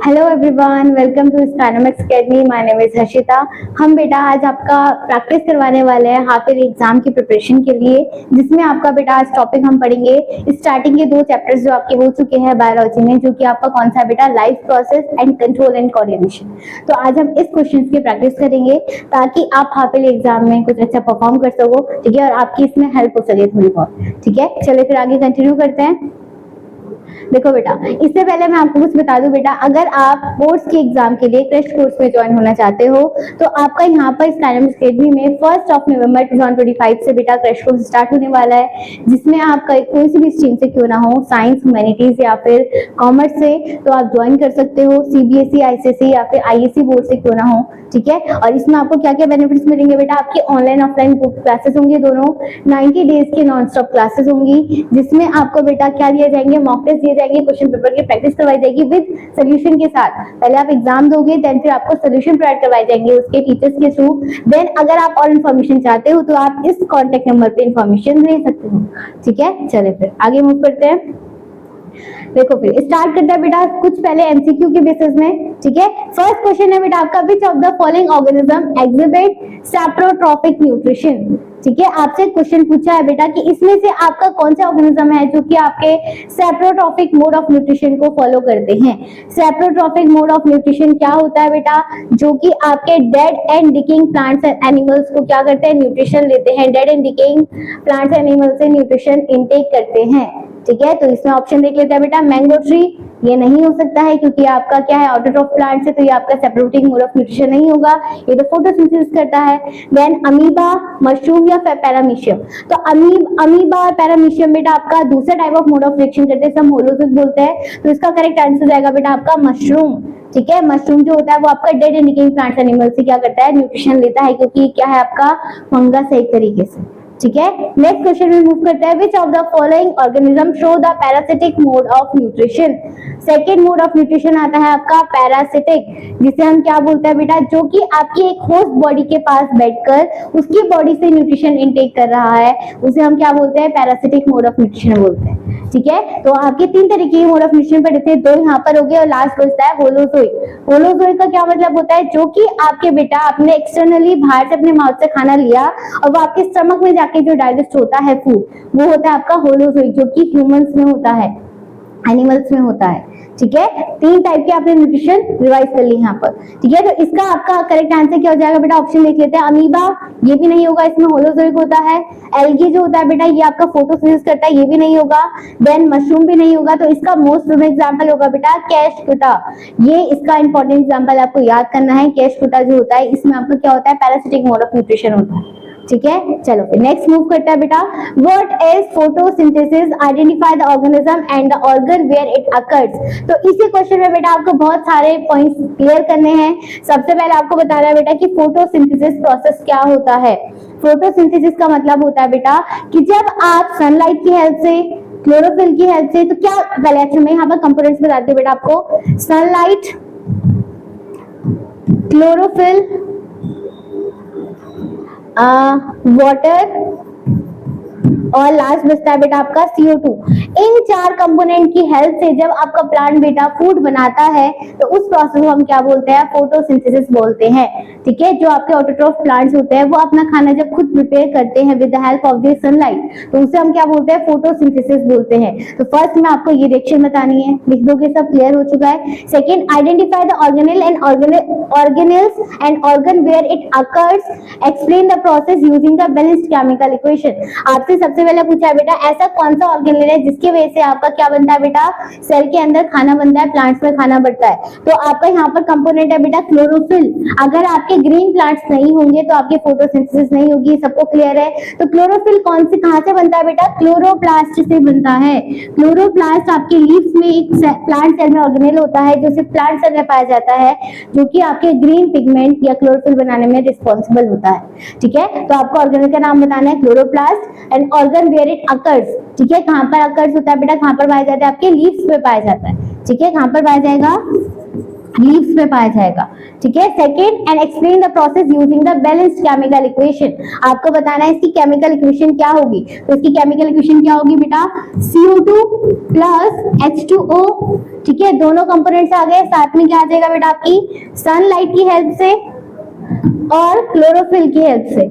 Hello everyone, welcome to Stynomics academy. My name is Harshita. हम बेटा आज आपका प्रैक्टिस करवाने वाले हैं हाफ ईयरली एग्जाम की प्रिपरेशन के लिए, जिसमें आपका बेटा आज टॉपिक हम पढ़ेंगे स्टार्टिंग के 2 चैप्टर्स जो आपके हो चुके हैं बायोलॉजी में, जो कि आपका कौन सा बेटा life process and control and coordination. तो आज हम इस क्वेश्चंस की प्रैक्टिस करेंगे ताकि आप हाफ ईयरली एग्जाम में कुछ अच्छा परफॉर्म कर सको, ठीक है, और आपकी इसमें हेल्प हो सके थोड़ी बहुत, ठीक है। चलिए फिर आगे कंटिन्यू करते हैं। देखो बेटा, इससे पहले मैं आपको कुछ बता दूं बेटा, अगर आप बोर्ड्स के एग्जाम के लिए क्रैश कोर्स में ज्वाइन होना चाहते हो तो आपका यहाँ पर स्टाइनोमिक्स अकेडमी में 1 नवंबर 2025 से बेटा क्रैश कोर्स स्टार्ट होने वाला है, जिसमें आप कोई सी भी स्ट्रीम से क्यों ना हो, साइंस, ह्यूमैनिटीज या फिर कॉमर्स से, तो आप ज्वाइन कर सकते हो। सीबीएसई, आईसीएसई या फिर आईएससी बोर्ड से क्यों ना हो, ठीक है। और इसमें आपको क्या क्या बेनिफिट्स मिलेंगे बेटा, आपकी ऑनलाइन ऑफलाइन क्लासेस होंगी दोनों, 90 डेज की नॉन स्टॉप क्लासेस होंगी, जिसमें आपको बेटा क्या दिए जाएंगे, मॉक टेस्ट दिए जाएंगे, क्वेश्चन पेपर की प्रैक्टिस करवाई जाएगी विद सोल्यूशन के साथ। पहले आप एग्जाम दोगे, देन फिर आपको सोल्यूशन प्रोवाइड करवाए जाएंगे उसके टीचर्स के थ्रू। देन अगर आप और इन्फॉर्मेशन चाहते हो तो आप इस कॉन्टेक्ट नंबर पे इन्फॉर्मेशन ले सकते हो, ठीक है। चले फिर आगे मूव करते हैं। देखो फिर स्टार्ट करते हैं बेटा कुछ पहले एमसीक्यू के बेसिस में, ठीक है। फर्स्ट क्वेश्चन है बेटा आपका, which of the following organism exhibit saprotrophic nutrition, ठीक है। आपसे क्वेश्चन पूछा है बेटा कि इसमें से आपका कौन सा ऑर्गेनिज्म है जो कि आपके सैप्रोट्रॉफिक मोड ऑफ न्यूट्रिशन को फॉलो करते हैं। सैप्रोट्रॉफिक मोड ऑफ न्यूट्रिशन क्या होता है बेटा, जो कि आपके dead and decaying plants and animals को क्या करते हैं, न्यूट्रिशन लेते हैं, dead and decaying plants and animals से न्यूट्रिशन इनटेक करते हैं, ठीक है। तो इसमें ऑप्शन देख लेते हैं बेटा, मैंगो ट्री, ये नहीं हो सकता है क्योंकि आपका क्या है, ऑटोट्रॉफ प्लांट से, तो ये आपका सैप्रोटिक मोड ऑफ न्यूट्रिशन नहीं होगा, ये तो फोटोसिंथेसिस करता है। देन अमीबा, मशरूम या पैरामीशियम, तो अमीबा और पैरामीशियम बेटा आपका दूसरा type of mode of reaction करते हैं, सब होलोजिक बोलते हैं, तो इसका करेक्ट आंसर जाएगा बेटा आपका मशरूम, ठीक है। मशरूम जो होता है वो आपका dead and decaying plants animal से क्या करता है, न्यूट्रिशन लेता है, क्योंकि क्या है आपका फंगस है एक तरीके से, ठीक है। नेक्स्ट क्वेश्चन में मूव करते हैं, विच of the following organism show the parasitic mode of nutrition. Second mode of nutrition आता है आपका पैरासिटिक, जिसे हम क्या बोलते हैं बेटा, जो कि आपकी एक होस्ट बॉडी के पास बैठकर उसकी बॉडी से न्यूट्रिशन इनटेक कर रहा है, उसे हम क्या बोलते हैं, पैरासिटिक मोड ऑफ न्यूट्रिशन बोलते हैं, ठीक है। तो आपके 3 तरीके के मोड ऑफ न्यूट्रिशन पढ़े थे, 2 यहाँ पर हो गए और लास्ट बचता है होलोजोइक। होलोजोइक का क्या मतलब होता है, जो कि आपके बेटा आपने एक्सटर्नली बाहर से अपने माउथ से खाना लिया और वो आपके स्टमक में जाके जो डाइजेस्ट होता है फूड, वो होता है आपका होलोजोइक, जो कि ह्यूमंस में होता है, एनिमल्स में होता है, ठीक है। 3 टाइप के आपने न्यूट्रिशन रिवाइज कर ली यहाँ पर, ठीक है। तो इसका आपका करेक्ट आंसर क्या हो जाएगा बेटा, ऑप्शन देख लेते हैं, अमीबा, ये भी नहीं होगा, इसमें होलोजोइक होता है। एल्गी जो होता है बेटा ये आपका फोटोसिंथेसिस करता है, ये भी नहीं होगा। देन मशरूम भी नहीं होगा, तो इसका मोस्ट प्रोबेबल एग्जांपल होगा बेटा कैशकुटा, ये इसका इंपॉर्टेंट एग्जांपल आपको याद करना है। कैशकुटा जो होता है इसमें आपका क्या होता है, पैरासिटिक मोड ऑफ न्यूट्रिशन होता है, ठीक है। चलो फिर नेक्स्ट मूव करते हैं बेटा, what is photosynthesis, identify the organism and the organ where it occurs. तो इसी क्वेश्चन में बेटा आपको बहुत सारे पॉइंट्स क्लियर करने हैं। सबसे पहले आपको बताना है बेटा कि फोटोसिंथेसिस प्रोसेस क्या होता है। फोटोसिंथेसिस का मतलब होता है बेटा कि जब आप सनलाइट की हेल्प से, क्लोरोफिल की हेल्प से, तो क्या पहले एक्चुअली मैं यहाँ पर कंपोनेंट्स बताती हूँ बेटा आपको, सनलाइट, क्लोरोफिल, वाटर और लास्ट बचता है बेटा आपका CO2। इन 4 कंपोनेंट की हेल्प से जब आपका प्लांट बेटा फूड बनाता है तो उस प्रोसेस को हम क्या बोलते हैं, फोटोसिंथेसिस बोलते हैं, ठीक है। जो आपके ऑटोट्रॉफ प्लांट्स होते हैं वो अपना खाना जब खुद प्रिपेयर करते हैं with the help of the sunlight, तो उसे हम क्या बोलते हैं, फोटोसिंथेसिस बोलते हैं। तो फर्स्ट में आपको ये रिएक्शन बतानी है, लिख दोगे, सब क्लियर हो चुका है। Second, identify the organelle and organelles and organ where it occurs, explain the process using the balanced chemical equation. आपसे सबसे पहले पूछा है बेटा ऐसा कौन सा ऑर्गेनेल है जिसकी वजह से आपका क्या बनता है बेटा, सेल के अंदर खाना बनता है, प्लांट्स में खाना बढ़ता है। तो आपका यहाँ पर कंपोनेंट है बेटा क्लोरोफिल। अगर आपके ग्रीन प्लांट्स नहीं होंगे तो आपकी फोटोसिंथेसिस नहीं होगी, सबको क्लियर है। तो क्लोरोफिल कौन से, कहां से बनता है बेटा, क्लोरोप्लास्ट से बनता है। क्लोरोप्लास्ट आपके लीव्स में एक प्लांट सेल में ऑर्गेनेल होता है जो सिर्फ प्लांट सेल में पाया जाता है, जो कि आपके ग्रीन पिगमेंट या क्लोरोफिल बनाने में रिस्पॉन्सिबल होता है, ठीक है। तो आपको ऑर्गेनेल का नाम बताना है chloroplast and organ where it occurs, ठीक है। कहां पर अकर्स होता है बेटा, कहां पर पाया जाता है, आपके लीव्स पे पाया जाता है, ठीक है। कहां पर पाया जाएगा, लीव्स में पाया जाएगा। ठीक है, second, and explain the process using the balanced chemical equation. आपको बताना है इसकी केमिकल इक्वेशन क्या होगी। तो इसकी केमिकल इक्वेशन क्या होगी बेटा, CO2 प्लस H2O। ठीक है, दोनों कंपोनेंट्स आ गए, साथ में क्या आ जाएगा बेटा आपकी सनलाइट की हेल्प से और क्लोरोफिल की हेल्प से।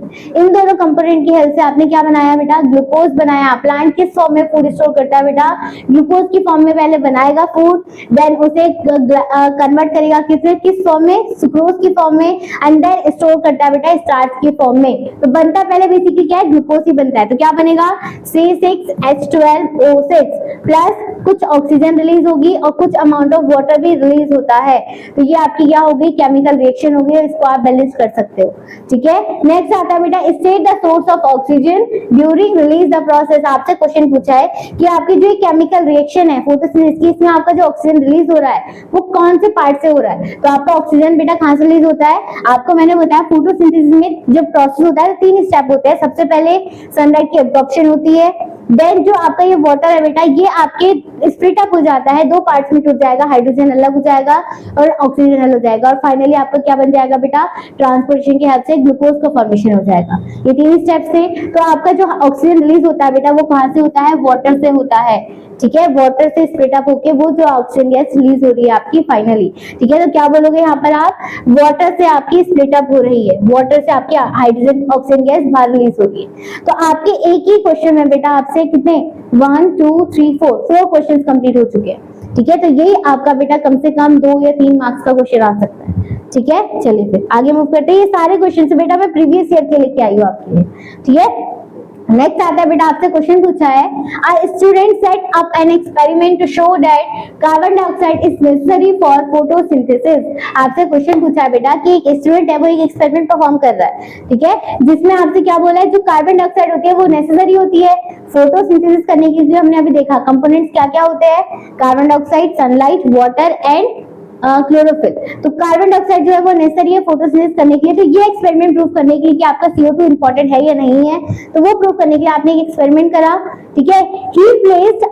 इन दोनों कंपोनेंट की हेल्प से आपने क्या बनाया बेटा, ग्लूकोज बनाया। प्लांट किस फॉर्म में फूड स्टोर करता है बेटा, ग्लूकोज की फॉर्म में पहले बनाएगा फूड, देन उसे कन्वर्ट करेगा किस फॉर्म में, सुक्रोज की फॉर्म में, एंड देन स्टोर करता है बेटा स्टार्च की फॉर्म में। तो बनता पहले बेसिकली क्या है, ग्लूकोज ही बनता है। तो क्या बनेगा, C6H12O6 प्लस कुछ ऑक्सीजन रिलीज होगी और कुछ अमाउंट ऑफ वाटर भी रिलीज होता है। तो ये आपकी क्या हो गई, केमिकल रिएक्शन हो गई, इसको आप बैलेंस कर सकते हो। ठीक है, नेक्स्ट आता है बेटा, state the source of oxygen during release the process. आपसे क्वेश्चन पूछा है कि आपकी जो केमिकल रिएक्शन है फोटोसिंथेसिस की, इसमें आपका जो ऑक्सीजन रिलीज हो रहा है वो कौन से पार्ट से हो रहा है। तो आपका ऑक्सीजन बेटा कहां से रिलीज होता है, आपको मैंने बताया फोटोसिंथेसिस में जब प्रोसेस होता है 3 स्टेप होते हैं। सबसे पहले सनलाइट की एब्जॉर्प्शन होती है, देन जो आपका ये वाटर है बेटा ये आपके स्प्लिट अप हो जाता है, 2 पार्ट्स में टूट जाएगा, हाइड्रोजन अलग हो जाएगा और ऑक्सीजन अलग हो जाएगा, और फाइनली आपका क्या बन जाएगा बेटा, ट्रांसपोर्टेशन के हेल्प से ग्लूकोज का फॉर्मेशन हो जाएगा। ये 3 स्टेप्स से। तो आपका जो ऑक्सीजन रिलीज होता है बेटा वो कहां से होता है, वाटर से होता है। ठीक है, वाटर से स्प्लिट अप होके वो जो ऑक्सीजन गैस रिलीज हो रही है आपकी फाइनली। ठीक है, तो क्या बोलोगे यहाँ पर आप, वाटर से आपकी स्प्लिट अप हो रही है, वाटर से आपकी हाइड्रोजन ऑक्सीजन गैस बाहर रिलीज हो रही है। तो आपके एक ही क्वेश्चन में बेटा आपसे कितने 1 2 3 4 क्वेश्चन कंप्लीट हो चुके हैं। ठीक है, तो यही आपका बेटा कम से कम 2 या 3 मार्क्स का क्वेश्चन आ सकता है। ठीक है, चलिए फिर आगे मूव करते हैं। ये सारे क्वेश्चन से बेटा मैं प्रीवियस ईयर के लेके आई हूँ आपके लिए। ठीक है, नेक्स्ट आता है बेटा, आपसे क्वेश्चन पूछा है, a student set up an experiment to show that carbon dioxide is necessary for photosynthesis। आपसे क्वेश्चन पूछा है बेटा कि एक स्टूडेंट है वो एक एक्सपेरिमेंट परफॉर्म कर रहा है। ठीक है, जिसमें आपसे क्या बोला है, जो कार्बन डाइऑक्साइड होती है वो नेसेसरी होती है फोटोसिंथेसिस करने के लिए। हमने अभी देखा कंपोनेंट्स क्या क्या होते हैं, carbon dioxide, sunlight, water and chlorophyll. तो कार्बन डाइऑक्साइड जो है वो नेसेसरी है फोटोसिंथेसिस करने के लिए। तो ये एक्सपेरिमेंट प्रूव करने के लिए कि आपका CO2 इंपॉर्टेंट है या नहीं है, तो वो प्रूव करने के लिए आपने एक एक्सपेरिमेंट करा। ठीक है, he placed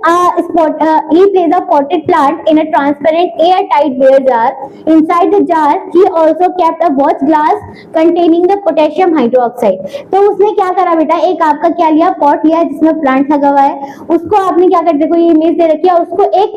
a potted plant in a transparent airtight beer jar. Inside the jar he also kept a watch glass containing the potassium hydroxide। तो उसने क्या करा बेटा, एक आपका क्या लिया, पॉट लिया जिसमें प्लांट लगा हुआ है, उसको आपने क्या कर, देखो ये इमेज दे रखी है, उसको एक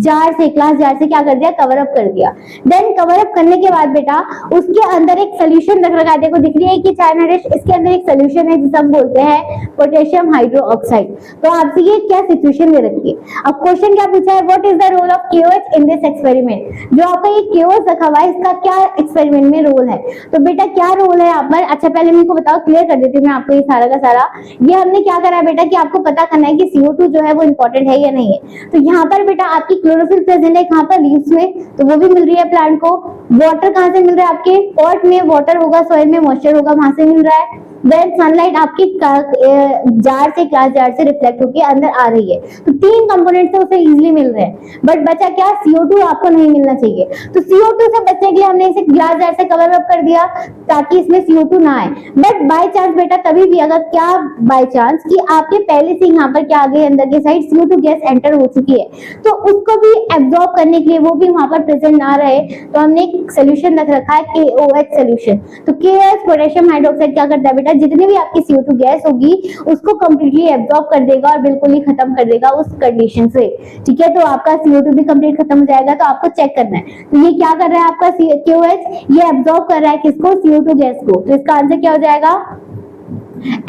जार से, ग्लास जार से क्या कर दिया, कवर अप कर दिया। देन कवर अप करने के बाद बेटा उसके अंदर एक सोल्यूशन रख रखा है, देखो दिख रही है कि चाइना डिश, इसके अंदर एक सोल्यूशन है जिसे हम बोलते हैं पोटेशियम हाइड्रोक्साइड। तो आपसे ये क्या सिचुएशन दे रखी है। अब क्वेश्चन क्या पूछा है, what is the role of KOH in this experiment. जो आपका ये KOH रखा हुआ है इसका क्या एक्सपेरिमेंट में रोल है। तो बेटा क्या रोल है यहाँ पर, अच्छा पहले मेरे को बताओ, क्लियर कर देती हूँ मैं आपको ये सारा का सारा। ये हमने क्या करा है बेटा कि आपको पता करना है कि CO2 जो है वो इंपॉर्टेंट है या नहीं है। तो यहाँ पर बेटा आपकी क्लोरोफिल प्रेजेंट है कहाँ पर, लीव्स में, तो वो भी मिल रही है प्लांट को। वाटर कहाँ से मिल रहा है, आपके पॉट में वाटर होगा, सॉइल में मॉइस्चर होगा, वहां से मिल रहा है। देन सनलाइट आपकी जार से, ग्लास जार से रिफ्लेक्ट होकर अंदर आ रही है। तो 3 कंपोनेंट से उसे इजीली मिल रहे हैं, बट बचा क्या, CO2 आपको नहीं मिलना चाहिए। तो CO2 से बचने के लिए हमने इसे ग्लास जार से कवर अप कर दिया ताकि इसमें CO2 ना आए। बट बाय चांस बेटा कभी भी अगर क्या बाय चांस कि आपके पहले से यहाँ पर क्या आ गई, अंदर के साइड CO2 गैस एंटर हो चुकी है, तो उसको भी एब्जॉर्ब करने के लिए वो भी वहां पर प्रेजेंट ना रहे, तो हमने एक सोल्यूशन रख रखा है KOH सोल्यूशन। तो KOH पोटेशियम हाइड्रोक्साइड क्या करता है बेटा, जितनी भी आपकी CO2 गैस होगी उसको कंप्लीटली एब्जॉर्ब कर देगा और बिल्कुल ही खत्म कर देगा उस कंडीशन से। ठीक है, तो आपका CO2 भी कंप्लीट खत्म हो जाएगा। तो आपको चेक करना है, तो ये क्या कर रहा है आपका KOH, ये एब्जॉर्ब कर रहा है किसको, CO2 गैस को। तो इसका आंसर क्या हो जाएगा,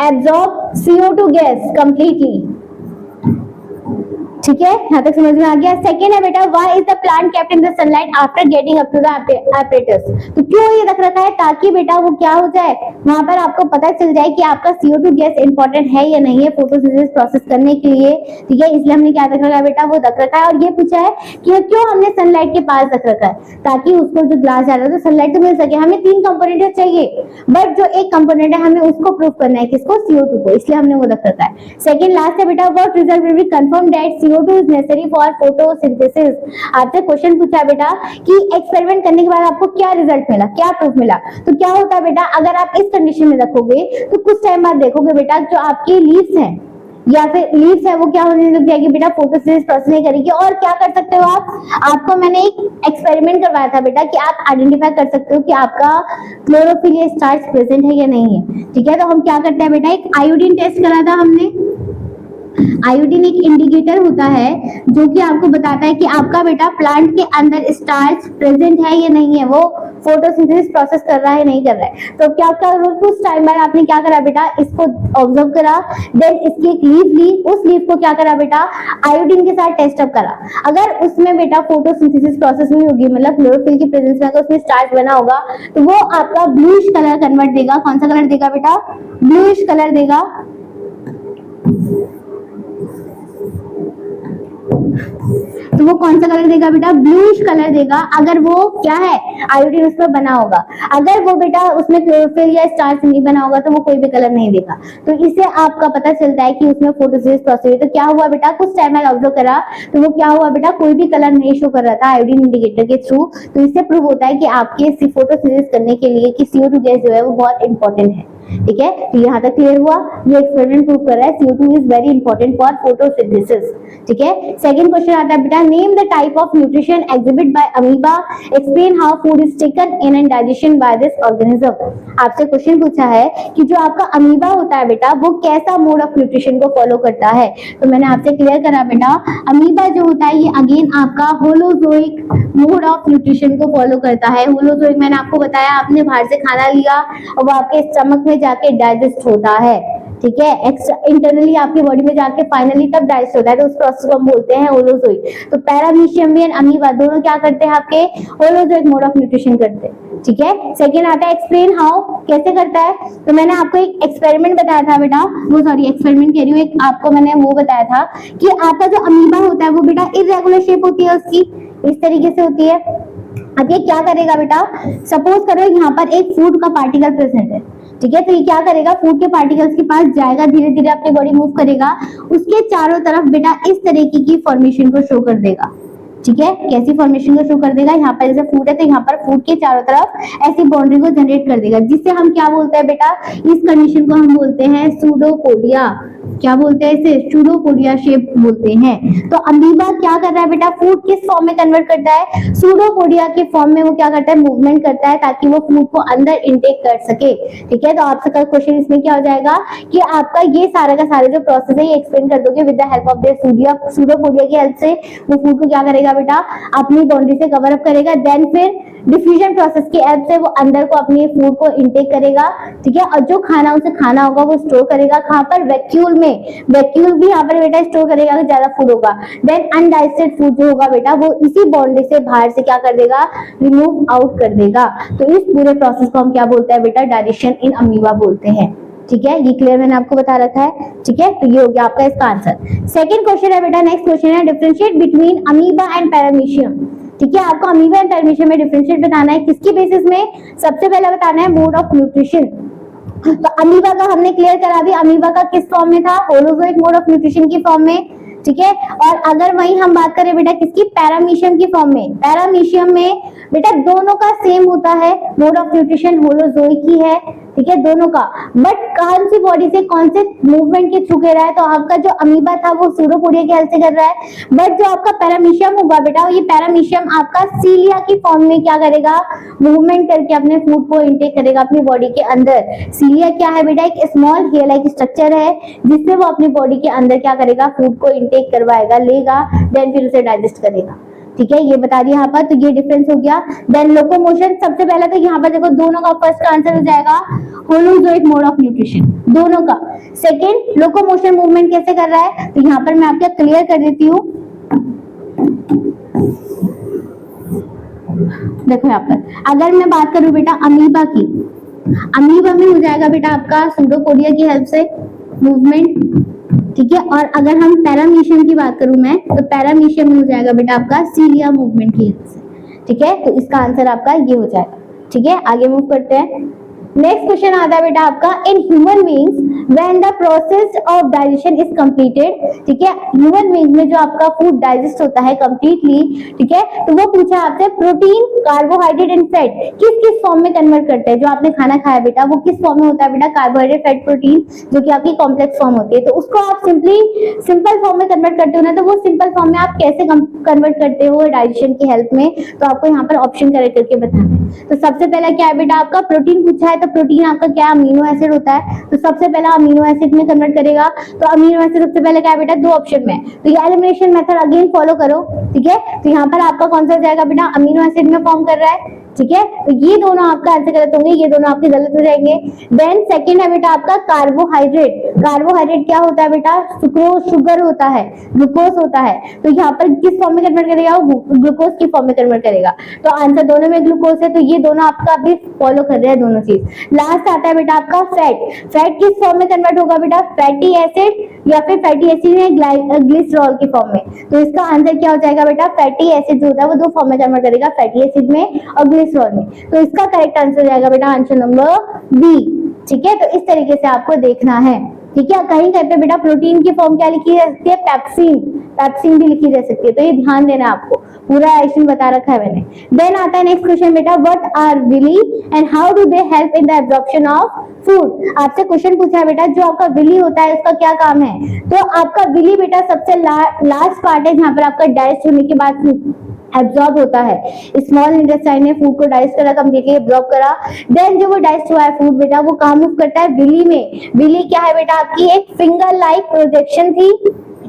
एब्जॉर्ब CO2 गैस कंप्लीटली। ठीक है, यहाँ तक समझ में आ गया। सेकेंड है बेटा, why is the plant kept in the sunlight after getting up to the apparatus. तो क्यों ये रख रखा है, ताकि बेटा वो क्या हो जाए, वहां पर आपको पता चल जाए कि आपका CO2 गैस इंपॉर्टेंट है या नहीं है फोटोसिंथेसिस प्रोसेस करने के लिए। ठीक है, इसलिए हमने क्या रख रखा है बेटा, वो रख रखा है। और ये पूछा है कि क्यों हमने सनलाइट के पास रख रखा है, ताकि उसको जो ग्लास जा रहा है तो सनलाइट तो मिल सके। हमें 3 कंपोनेंट चाहिए, बट जो एक कंपोनेंट है हमें उसको प्रूव करना है, किसको, CO2 को, इसलिए हमने वो रख रखा है। सेकंड लास्ट है बेटा, what result will be confirm that CO2 is necessary for photosynthesis. आपसे क्वेश्चन पूछा है बेटा कि एक्सपेरिमेंट करने के बाद आपको क्या रिजल्ट मिला, क्या प्रूफ मिला। तो क्या होता है बेटा, अगर आप इस कंडीशन में रखोगे तो कुछ टाइम बाद देखोगे बेटा जो आपकी लीव्स हैं या फिर लीव्स है वो क्या होने लग जाएगी बेटा, फोटोसिंथेसिस प्रोसेस नहीं करेगी। और क्या कर सकते हो आप, आपको मैंने एक एक्सपेरिमेंट करवाया था बेटा कि आप आइडेंटिफाई कर सकते हो कि आपका क्लोरोफिल या स्टार्च प्रेजेंट है या नहीं है। ठीक है, तो हम क्या करते हैं बेटा, एक आयोडीन टेस्ट करा था हमने। आयोडीन एक इंडिकेटर होता है जो कि आपको बताता है कि आपका बेटा प्लांट के अंदर स्टार्च प्रेजेंट है या नहीं है, वो फोटोसिंथेसिस प्रोसेस कर रहा है नहीं कर रहा है। तो क्या करो, कुछ टाइम बाद आपने क्या करा बेटा, इसको ऑब्जर्व करा, देन इसकी एक लीफ ली, उस लीफ को क्या करा बेटा, आयोडीन के साथ टेस्ट अप करा। अगर उसमें बेटा फोटोसिंथेसिस प्रोसेस नहीं होगी, मतलब क्लोरोफिल की प्रेजेंस में अगर उसमें स्टार्च बना होगा, तो वो आपका ब्लूइश कलर कन्वर्ट देगा। कौन सा कलर देगा बेटा, ब्लूइश कलर देगा। तो वो कौन सा कलर देगा बेटा, ब्लूइश कलर देगा, अगर वो क्या है, आयोडीन उसमें बना होगा। अगर वो बेटा उसमें क्लोरोफिल या स्टार्च नहीं बना होगा तो वो कोई भी कलर नहीं देगा। तो इससे आपका पता चलता है कि उसमें फोटोसिंथेसिस प्रोसेस है। तो क्या हुआ बेटा, कुछ टाइम बाद ऑब्जर्व करा तो वो क्या हुआ बेटा, कोई भी कलर नहीं शो कर रहा था आयोडीन इंडिकेटर के थ्रू। तो इससे प्रूव होता है कि आपके फोटोसिंथेसिस करने के लिए कि CO2 गैस जो है वो बहुत इंपॉर्टेंट है। ठीक है, तो यहाँ तक क्लियर हुआ। ये एक्सपेरिमेंट प्रूव कर रहा है CO2 is very important for photosynthesis. ठीक है, सेकंड क्वेश्चन आता है बेटा, name the type of nutrition exhibit by amoeba, explain how food is taken in and digestion by this organism. आपसे क्वेश्चन पूछा है कि जो आपका अमीबा होता है बेटा वो कैसा मोड ऑफ न्यूट्रिशन को फॉलो करता है। तो मैंने आपसे क्लियर करा बेटा, अमीबा जो होता है ये अगेन आपका होलोजोइक मोड ऑफ न्यूट्रिशन को फॉलो करता है। होलोजोइक मैंने आपको बताया, आपने बाहर से खाना लिया और वो आपके स्टमक में जाके डाइजेस्ट होता है। ठीक है, एक्स्ट्रा इंटरनली आपकी बॉडी में जाके फाइनली तब डाइजेस्ट होता है, तो उस प्रोसेस को हम बोलते हैं होलोजोइक। तो पैरामीशियम भी एंड अमीबा दोनों क्या करते हैं, आपके होलोजोइक मोड ऑफ न्यूट्रिशन करते हैं। ठीक है, सेकंड आता है एक्सप्लेन हाउ, कैसे करता है। तो मैंने आपको एक एक्सपेरिमेंट बताया था बेटा, वो सॉरी एक्सपेरिमेंट कह रही हूँ, एक आपको मैंने वो बताया था कि आपका जो अमीबा होता है वो बेटा इरेगुलर शेप होती है उसकी, इस तरीके से होती है। अब ये क्या करेगा बेटा, सपोज करो यहाँ पर एक फूड का पार्टिकल प्रेजेंट है। ठीक है, तो ये क्या करेगा, फूड के पार्टिकल्स के पास जाएगा, धीरे धीरे अपनी बॉडी मूव करेगा, उसके चारों तरफ बेटा इस तरीके की फॉर्मेशन को शो कर देगा। ठीक है, कैसी फॉर्मेशन को शो कर देगा, यहाँ पर जैसे फूड है तो यहाँ पर फूड के चारों तरफ ऐसी बाउंड्री को जनरेट कर देगा, जिससे हम क्या बोलते हैं बेटा, इस कंडीशन को हम बोलते हैं सूडोपोडिया। क्या बोलते हैं इसे, सूडोपोडिया शेप बोलते हैं। तो अमीबा क्या कर रहा है बेटा, फूड किस फॉर्म में कन्वर्ट करता है, सूडोपोडिया के फॉर्म में वो क्या करता है, मूवमेंट करता है ताकि वो फूड को अंदर इनटेक कर सके। ठीक है, तो आपसे कल क्वेश्चन इसमें क्या हो जाएगा कि आपका ये सारा का सारा जो प्रोसेस है ये एक्सप्लेन कर दोगे with the help of the pseudopodia की हेल्प से वो फूड को क्या करेगा बेटा, अपनी बाउंड्री से कवर अप करेगा, देन फिर डिफ्यूजन प्रोसेस की हेल्प से वो अंदर को अपने फूड को इनटेक करेगा। ठीक है, और जो खाना उसे खाना होगा वो स्टोर करेगा कहाँ पर, वैक्यूल में। वैक्यूल भी यहाँ पर बेटा स्टोर करेगा अगर ज्यादा फूड होगा। देन अनडाइजेस्टेड फूड जो होगा बेटा वो इसी बाउंड्री से बाहर से क्या कर देगा, रिमूव आउट कर देगा। तो इस पूरे प्रोसेस को हम क्या बोलते हैं बेटा, डाइजेशन इन अमीबा बोलते हैं। ठीक है, ये क्लियर मैंने आपको बता रखा है। ठीक है, तो ये हो गया आपका इसका आंसर। सेकंड क्वेश्चन है बेटा, नेक्स्ट क्वेश्चन है differentiate between amoeba and paramecium. ठीक है, आपको अमीबा एंड पैरामीशियम में डिफरेंशिएट बताना है, किसकी बेसिस में, सबसे पहले बताना है मोड ऑफ न्यूट्रिशन। तो अमीबा का हमने क्लियर करा दिया, अमीबा का किस फॉर्म में था, होलोजोइक मोड ऑफ न्यूट्रिशन की फॉर्म में। ठीक है, और अगर वही हम बात करें बेटा किसकी, पैरामीशियम की फॉर्म में। पैरामीशियम में बेटा दोनों का सेम होता है, मोड ऑफ न्यूट्रिशन होलोजोइक ही है। ठीक है, दोनों का, बट कौन सी बॉडी से कौन से मूवमेंट के थ्रू कर रहा है, तो आपका जो अमीबा था वो सूडोपोडिया के हेल्प से कर रहा है, बट जो आपका पैरामीशियम होगा बेटा ये पैरामीशियम आपका सीलिया की फॉर्म में क्या करेगा, मूवमेंट करके अपने फूड को इनटेक करेगा अपनी बॉडी के अंदर। सीलिया क्या है बेटा, एक स्मॉल हेयर लाइक स्ट्रक्चर है जिससे वो अपनी बॉडी के अंदर क्या करेगा, फूड को इनटेक करवाएगा, लेगा, देन फिर उसे डाइजेस्ट करेगा। ठीक है, ये बता दिया यहाँ पर, तो ये डिफरेंस हो गया। देन लोकोमोशन, सबसे पहले तो यहाँ पर देखो दोनों का फर्स्ट आंसर हो जाएगा होलोजोइक मोड ऑफ न्यूट्रिशन, दोनों का। सेकंड, लोकोमोशन मूवमेंट कैसे कर रहा है, तो यहाँ पर मैं आपको क्लियर कर देती हूँ। देखो यहाँ पर अगर मैं बात करूँ बेटा अमीबा की, अमीबा में हो जाएगा बेटा आपका सूडोपोडिया की हेल्प से मूवमेंट। ठीक है, और अगर हम पैरामीशियम की बात करूं मैं, तो पैरामीशियम में हो जाएगा बेटा आपका सीलिया मूवमेंट की हेल्प से। ठीक है, तो इसका आंसर आपका ये हो जाएगा। ठीक है, आगे मूव करते हैं। नेक्स्ट क्वेश्चन आता है बेटा आपका, in human beings when the process of digestion is completed, ठीक है, ह्यूमन बीइंग में जो आपका फूड डाइजेस्ट होता है कंप्लीटली, ठीक है, तो वो पूछा आपसे प्रोटीन, कार्बोहाइड्रेट एंड फैट किस किस फॉर्म में कन्वर्ट करते हैं। जो आपने खाना खाया बेटा वो किस फॉर्म में होता है बेटा, कार्बोहाइड्रेट, फैट, प्रोटीन, जो कि आपकी कॉम्प्लेक्स फॉर्म होती है। तो उसको आप सिंपल फॉर्म में कन्वर्ट करते हो ना, तो वो सिंपल फॉर्म में आप कैसे कन्वर्ट करते हो डाइजेशन की हेल्प में, तो आपको यहाँ पर ऑप्शन करेक्ट करके बताना है। तो सबसे पहला क्या है बेटा आपका, प्रोटीन पूछा है, तो प्रोटीन आपका क्या, अमीनो एसिड होता है, तो सबसे पहला अमीनो एसिड में कन्वर्ट करेगा। तो अमीनो एसिड सबसे पहले क्या है बेटा, दो ऑप्शन में, तो ये एलिमिनेशन मेथड अगेन फॉलो करो, ठीक है। तो यहाँ पर आपका कौन सा हो जाएगा बेटा, अमीनो एसिड में फॉर्म कर रहा है, ठीक है, तो ये दोनों आपका आंसर गलत होंगे, ये दोनों आपके गलत हो जाएंगे। देन सेकंड है बेटा आपका कार्बोहाइड्रेट। कार्बोहाइड्रेट क्या होता है बेटा, सुक्रोज, शुगर होता है, ग्लूकोज होता है, तो यहाँ पर किस फॉर्म में कन्वर्ट करेगा, वो ग्लूकोज की फॉर्म में कन्वर्ट करेगा। तो आंसर दोनों में ग्लूकोज है, तो ये दोनों आपका अभी फॉलो कर रहे हैं दोनों चीज। लास्ट आता है बेटा आपका फैट। फैट किस फॉर्म में कन्वर्ट होगा बेटा, फैटी एसिड या फिर फैटी एसिड में ग्लिसरॉल की फॉर्म में। तो इसका आंसर क्या हो जाएगा बेटा, फैटी एसिड जो होता है वो दो फॉर्म में कन्वर्ट करेगा, फैटी एसिड में और ग्लिसरॉल में। तो इसका करेक्ट आंसर हो जाएगा बेटा आंसर नंबर बी, ठीक है। तो इस तरीके से आपको देखना है, ठीक है। कहीं कहीं पे बेटा प्रोटीन की फॉर्म क्या लिखी जा सकती है, पेप्सिन, पेप्सिन भी लिखी जा सकती है, तो ये ध्यान देना आपको, पूरा एक्शन बता रखा है मैंने। देन आता है नेक्स्ट क्वेश्चन बेटा, what are villi and how do they help in the absorption of food. आपसे क्वेश्चन पूछा है बेटा, जो आपका विली होता है उसका क्या काम है। तो आपका विली बेटा सबसे लास्ट पार्ट है जहां पर आपका डाइजेस्ट होने के बाद एब्जॉर्ब होता है। स्मॉल इंटेस्टाइन ने फूड को डाइजेस्ट करा, कंप्लीटली एब्जॉर्ब करा। देन जो वो डाइजेस्ट हुआ है फूड बेटा वो कहाँ मूव करता है, विली में। विली क्या है बेटा, आपकी एक फिंगर लाइक प्रोजेक्शन थी,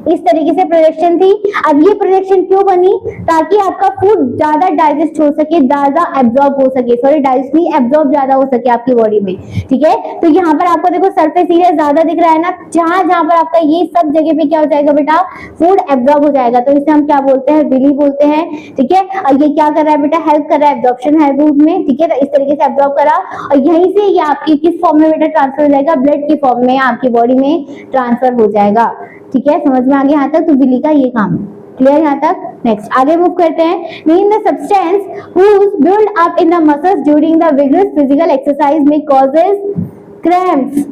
इस तरीके से प्रोजेक्शन थी। अब ये प्रोजेक्शन क्यों बनी, ताकि आपका फूड ज्यादा डाइजेस्ट हो सके, ज्यादा एब्जॉर्ब हो सके, सॉरी डाइजेस्ट नहीं, एब्जॉर्ब ज्यादा हो सके आपकी बॉडी में, ठीक है। तो यहाँ पर आपको देखो सरफेस एरिया ज्यादा दिख रहा है ना, जहां जहां पर आपका ये सब जगह पे क्या हो जाएगा बेटा, फूड एब्जॉर्ब हो जाएगा, तो इसे हम क्या बोलते हैं, विली बोलते हैं, ठीक है। और ये क्या कर रहा है बेटा, हेल्प कर रहा है, एब्जॉर्प्शन है फूड में, ठीक है। तो इस तरीके से एब्जॉर्ब करा और यहीं से ये आपकी किस फॉर्म में बेटा ट्रांसफर हो जाएगा, ब्लड की फॉर्म में आपकी बॉडी में ट्रांसफर हो जाएगा, ठीक है। समझ में आ गया यहाँ तक, तो विली का ये काम है, क्लियर यहाँ तक। नेक्स्ट आगे मूव करते हैं, name the substance which build up in the muscles during the vigorous physical exercise में कॉजेस क्रैम्प्स।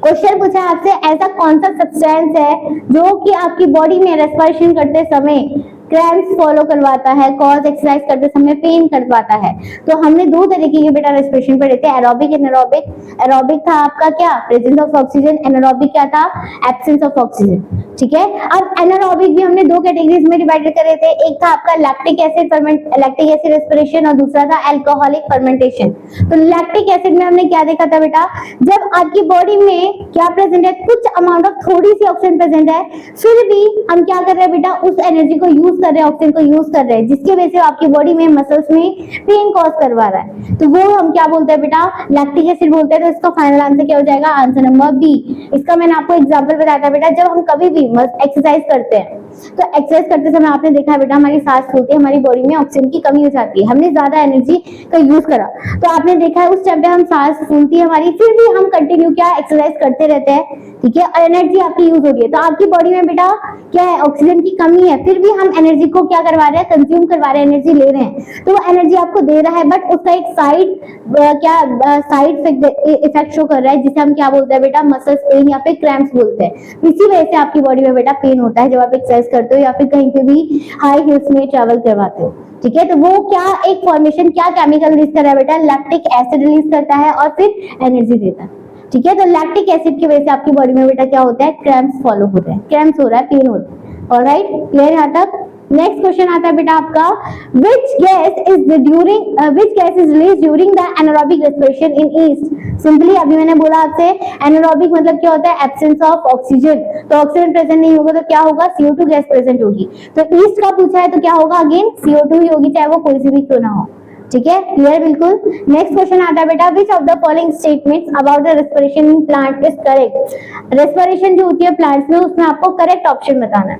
क्वेश्चन पूछा आपसे, ऐसा कौन सा सब्सटेंस है जो कि आपकी बॉडी में रेस्पिरेशन करते समय क्रैम्प्स फॉलो करवाता है, कॉज एक्सरसाइज करते समय पेन करवाता है। तो हमने दो तरीके के बेटा रेस्पिरेशन पढ़े थे, एरोबिक एनारोबिक। एरोबिक था आपका क्या, प्रेजेंस ऑफ ऑक्सीजन, एनारोबिक क्या था, एब्सेंस ऑफ ऑक्सीजन, ठीक है। अब एनारोबिक भी हमने दो कैटेगरीज में डिवाइड करे थे, एक था आपका लैक्टिक एसिड रेस्पिरेशन और दूसरा था अल्कोहलिक फर्मेंटेशन। तो लैक्टिक एसिड में हमने क्या देखा था बेटा, जब आपकी बॉडी में क्या प्रेजेंट है, कुछ अमाउंट ऑफ थोड़ी सी ऑक्सीजन प्रेजेंट है, फिर भी हम क्या कर रहे हैं बेटा, उस एनर्जी को यूज कर रहे हैं, ऑक्सीजन को यूज कर रहे हैं, जिसकी वजह से आपकी बॉडी में मसल्स में पेन कॉज करवा रहा है, तो वो हम क्या बोलते हैं बेटा, लैक्टिक एसिड बोलते हैं। तो इसका फाइनल आंसर क्या हो जाएगा, आंसर नंबर बी। इसका मैंने आपको एग्जांपल बताया था बेटा, जब हम कभी भी एक्सरसाइज करते हैं तो एक्सरसाइज करते समय आपने देखा है बेटा हमारी सांस फूलती है, हमारी बॉडी में ऑक्सीजन की कमी हो जाती है, हमने ज्यादा एनर्जी का यूज करा, तो आपने देखा है उस टाइम पे हम सांस फूलती है हमारी, फिर भी हम कंटिन्यू क्या एक्सरसाइज करते रहते हैं, ठीक है, और एनर्जी आपकी यूज हो रही है। तो आपकी बॉडी में बेटा क्या है, ऑक्सीजन की कमी है, फिर भी हम एनर्जी को क्या करवा रहे हैं, कंज्यूम करवा रहे हैं, एनर्जी ले रहे हैं, तो वो एनर्जी आपको दे रहा है, बट उसका एक साइड इफेक्ट शो कर रहा है, जिसे हम क्या बोलते हैं बेटा, मसल्स पेन या फिर क्रैम्प्स बोलते हैं। इसी वजह से आपकी बॉडी में बेटा पेन होता है जब आप एक्सरसाइज करते हो या फिर कहीं पे भी हाई हिल्स में ट्रैवल करवाते हो, ठीक है। तो वो क्या एक फॉर्मेशन, क्या केमिकल रिलीज कर रहा है बेटा, लैक्टिक एसिड रिलीज करता है और फिर एनर्जी देता है, ठीक है। तो लैक्टिक एसिड की वजह से आपकी बॉडी में बेटा क्या होता है, क्रैम्प्स फॉलो होते हैं, क्रैम्प्स हो रहा है, पेन होता है, ऑलराइट, क्लियर यहाँ तक। नेक्स्ट क्वेश्चन आता है बेटा आपका, which gas is released during the anaerobic respiration in yeast। Simply अभी मैंने बोला आपसे एनारोबिक मतलब क्या होता है, एब्सेंस ऑफ ऑक्सीजन, तो ऑक्सीजन प्रेजेंट नहीं होगा तो क्या होगा, CO2 गैस प्रेजेंट होगी। तो ईस्ट का पूछा है तो क्या होगा, अगेन CO2 ही होगी, चाहे वो कोई सी भी क्यों ना हो, ठीक है, क्लियर बिल्कुल। नेक्स्ट क्वेश्चन आता है बेटा, विच of the following statements about the respiration in plant is correct. Respiration जो होती है प्लांट्स में, उसमें आपको करेक्ट ऑप्शन बताना है।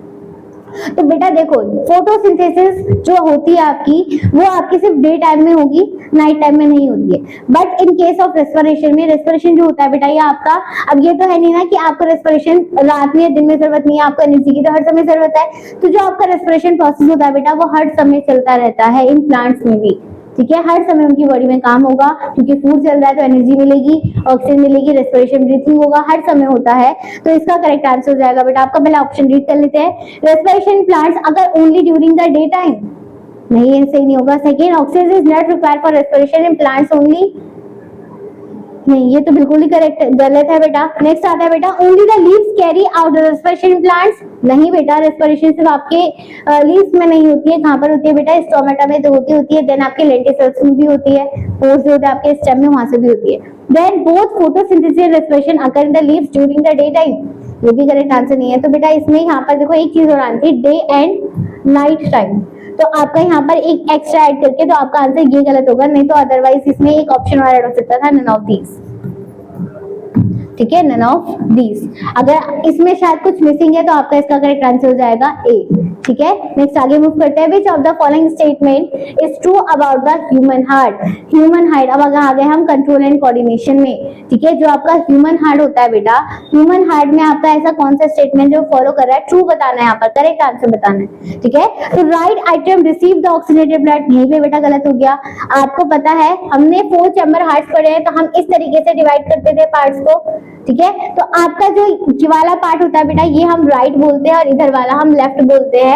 तो बेटा देखो, फोटोसिंथेसिस जो होती है आपकी, वो आपकी सिर्फ डे टाइम में होगी, नाइट टाइम में नहीं होती है। But in case of respiration में, रेस्पिरेशन जो होता है बेटा ये आपका, अब ये तो है नहीं ना कि आपको रेस्पिरेशन रात में दिन में जरूरत नहीं है, आपको एनर्जी की तो हर समय जरूरत है, तो जो आपका रेस्पिरेशन प्रोसेस होता है बेटा वो हर समय चलता रहता है इन प्लांट्स में भी, ठीक है, हर समय उनकी बॉडी में काम होगा, क्योंकि फूड चल रहा है तो एनर्जी मिलेगी, ऑक्सीजन मिलेगी, रेस्पिरेशन ब्रीथिंग होगा, हर समय होता है। तो इसका करेक्ट आंसर हो जाएगा बेटा आपका, पहला ऑप्शन रीड कर लेते हैं, रेस्पिरेशन प्लांट्स अगर only during the day time, नहीं ये सही नहीं होगा। Second, oxygen is not required for respiration in plants only, नहीं ये तो बिल्कुल ही करेक्ट गलत है बेटा। नेक्स्ट आता है बेटा, only the leaves carry out the respiration plants, नहीं बेटा, रेस्पिरेशन सिर्फ आपके लीव्स में नहीं होती है, कहां पर होती है बेटा, स्टोमेटा में तो होती है, देन आपके लेंटिसल्स में भी होती है, पोर्स जो होते हैं आपके स्टेम में वहां से भी होती है। Then both photosynthesis and respiration occur in the leaves during the day time, ये भी करेक्ट आंसर नहीं है। तो बेटा इसमें यहाँ पर देखो एक चीज और आती है, डे एंड नाइट टाइम, तो आपका यहाँ पर एक एक्स्ट्रा ऐड करके तो आपका आंसर ये गलत होगा, नहीं तो अदरवाइज इसमें एक ऑप्शन और ऐड हो सकता था, नन ऑफ दीज, ठीक है, नन ऑफ दीज। अगर इसमें शायद कुछ मिसिंग है तो आपका इसका करेक्ट आंसर हो जाएगा ए, ठीक है। नेक्स्ट आगे मूव करते हैं, विच of the following statement is true about the human heart, human heart, अब अगर आ गए हम कंट्रोल एंड कोऑर्डिनेशन में, ठीक है, जो आपका ह्यूमन हार्ट होता है बेटा, ह्यूमन हार्ट में आपका ऐसा कौन सा स्टेटमेंट जो फॉलो कर रहा है, ट्रू बताना है, यहाँ पर करेक्ट आंसर बताना है, ठीक है। तो right item receive the oxygenated blood, यहीं पे बेटा गलत हो गया। आपको पता है हमने 4 चैम्बर हार्ट पढ़े हैं, तो हम इस तरीके से डिवाइड करते थे पार्ट्स को, ठीक है। तो आपका जो ये वाला पार्ट होता है बेटा, ये हम राइट बोलते हैं और इधर वाला हम लेफ्ट बोलते हैं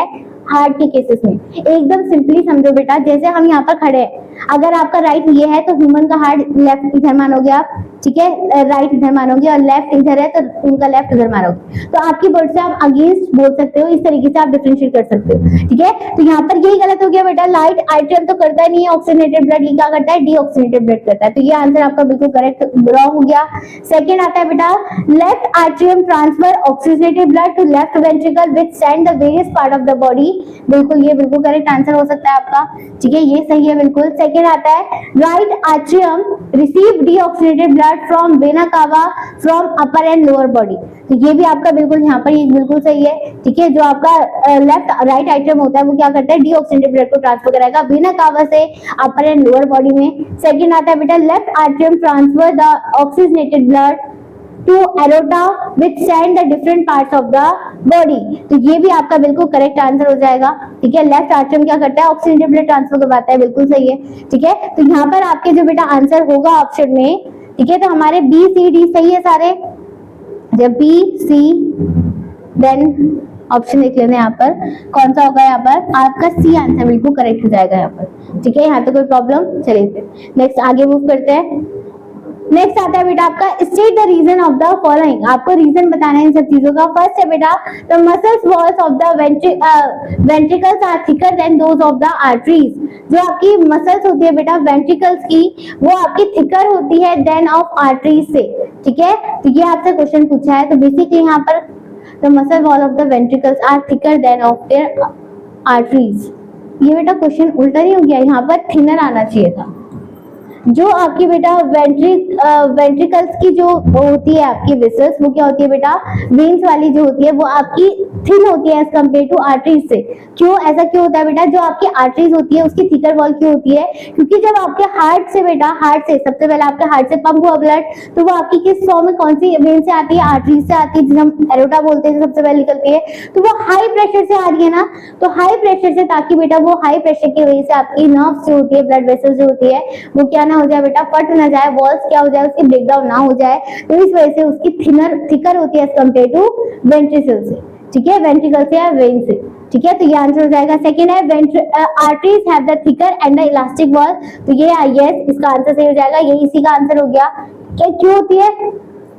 हार्ट के केसेस में। एकदम सिंपली समझो बेटा, जैसे हम यहाँ पर खड़े हैं, अगर आपका राइट ये है तो ह्यूमन का हार्ट लेफ्ट इधर मानोगे आप, ठीक है, राइट इधर मानोगे, और लेफ्ट इधर है तो उनका लेफ्ट इधर मानोगे। तो आपकी वर्ड से आप अगेंस्ट बोल सकते हो, इस तरीके से आप डिफरेंशिएट कर सकते हो, ठीक है। तो यहाँ पर यही गलत हो गया बेटा, लाइट आइटम तो करता नहीं है ऑक्सीजनेटेड ब्लड, ये क्या करता है, डीऑक्सीजनेटेड ब्लड करता है, तो ये आंसर आपका बिल्कुल करेक्ट रॉन्ग हो गया। सेकेंड आता है बेटा, left atrium transfer oxygenated blood to left ventricle which send the various part of the body, बिल्कुल ये बिल्कुल करेक्ट आंसर हो सकता है आपका, ठीक है, ये सही है बिल्कुल। सेकेंड आता है, right atrium receive deoxygenated blood from vena cava from upper and lower body, तो ये भी आपका बिल्कुल यहाँ पर ये बिल्कुल सही है, ठीक है। जो आपका लेफ्ट राइट आर्ट्रियम होता है वो क्या करता है, डीऑक्सीजनेटेड ब्लड को ट्रांसफर कराएगा वेना कावा से अपर एंड लोअर बॉडी में। सेकेंड आता है बेटा, left atrium transfer the oxygenated blood to aorta which send the different parts of the body, तो ये भी आपका बिल्कुल करेक्ट आंसर हो जाएगा, ठीक है। लेफ्ट आर्ट्रियम क्या करता है, ऑक्सीजनेटेड ब्लड ट्रांसफर करवाता है, बिल्कुल सही है, ठीक है। तो यहाँ पर आपके जो बेटा आंसर होगा ऑप्शन में, ठीक है, तो हमारे बी सी डी सही है सारे, जब बी सी देन ऑप्शन देख लेते हैं यहाँ पर कौन सा होगा, यहाँ पर आपका सी आंसर बिल्कुल करेक्ट हो जाएगा यहाँ पर, ठीक है। यहाँ पे कोई प्रॉब्लम, चलिए नेक्स्ट आगे मूव करते हैं। नेक्स्ट आता है बेटा आपका, state the reason of the following, आपको रीजन बताना है इन सब चीजों का। फर्स्ट है बेटा, the muscles walls of the ventricles are thicker than those of the arteries, जो आपकी मसल्स होती है बेटा वेंट्रिकल्स की, वो आपकी थिकर होती है देन ऑफ आर्टरीज से, ठीक है। तो ये आपसे क्वेश्चन पूछा है, तो बेसिकली यहाँ पर the muscle wall of the ventricles are thicker than of their arteries, ये बेटा क्वेश्चन उल्टा नहीं हो गया, यहाँ पर थिनर आना चाहिए था। जो आपकी बेटा वेंट्रिकल्स की जो होती है आपकी वेसल्स, वो क्या होती है बेटा, वेन्स वाली जो होती है वो आपकी थिन होती है एज कम्पेयर टू आर्टरीज से। क्यों ऐसा क्यों होता है बेटा, जो आपकी आर्टरीज होती है उसकी थिकर वॉल क्यों होती है, क्योंकि जब आपके हार्ट से बेटा, हार्ट से सबसे पहले आपके हार्ट से पंप हुआ ब्लड, तो वो आपकी किस फॉर्म में, कौन सी वेन से आती है, आर्टरीज से आती है, जिसे हम एरोटा बोलते हैं, सबसे पहले निकलती है, तो वो हाई प्रेशर से आ रही है ना, तो हाई प्रेशर से, ताकि बेटा वो हाई प्रेशर की वजह से आपकी नर्व्स जो होती है, ब्लड वेसल्स जो होती है, वो क्या हो जाए बेटा, फट ना जाए, वॉल्स क्या हो जाए, उसकी ब्रेकडाउन ना हो जाए, तो इस वजह से उसकी थिकर होती है एज कंपेयर टू वेंट्रिकल से, ठीक है, वेंट्रिकल से या वेन से, ठीक है। तो ये आंसर हो जाएगा। सेकंड है, arteries have the thicker and the elastic wall, तो ये यस, इसका आंसर सही हो जाएगा, ये इसी का आंसर हो गया। क्या क्यों होती है,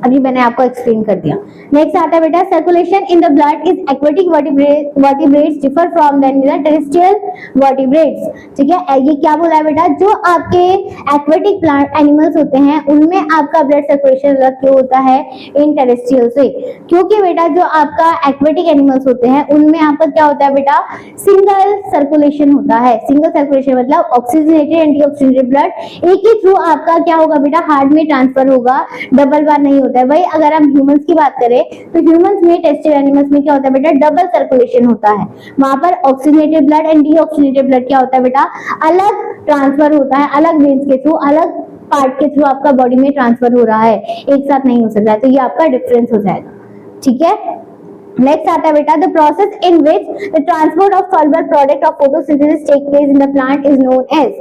अभी मैंने आपको एक्सप्लेन कर दिया। नेक्स्ट आता है बेटा, circulation in the blood is aquatic vertebrates differ from than the terrestrial vertebrates, ठीक है। ये क्या बोला है बेटा, जो आपके एक्वेटिक प्लांट एनिमल्स होते हैं उनमें आपका ब्लड सर्कुलेशन अलग क्यों होता है इन टेरेस्ट्रियल से, क्योंकि बेटा जो आपका एक्वेटिक एनिमल्स होते हैं उनमें आपका क्या होता है बेटा, सिंगल सर्कुलेशन होता है। सिंगल सर्कुलेशन मतलब ऑक्सीजनेटेड एंड डीऑक्सीजनेटेड ब्लड एक ही थ्रू आपका क्या होगा बेटा, हार्ट में ट्रांसफर होगा, डबल बार नहीं होता है। वही अगर हम ह्यूमंस की बात करें तो ह्यूमंस में, टेरेस्ट्रियल एनिमल्स में क्या होता है बेटा, डबल सर्कुलेशन होता है, वहां पर oxygenated blood and deoxygenated blood क्या होता है बेटा, अलग ट्रांसफर होता है, अलग वेन्स के थ्रू, अलग पार्ट के थ्रू आपका बॉडी में ट्रांसफर हो रहा है, एक साथ नहीं हो सकता है, तो ये आपका डिफरेंस हो जाएगा, ठीक है। नेक्स्ट आता है बेटा, the process in which the transport of soluble product of photosynthesis take place in the plant is known as,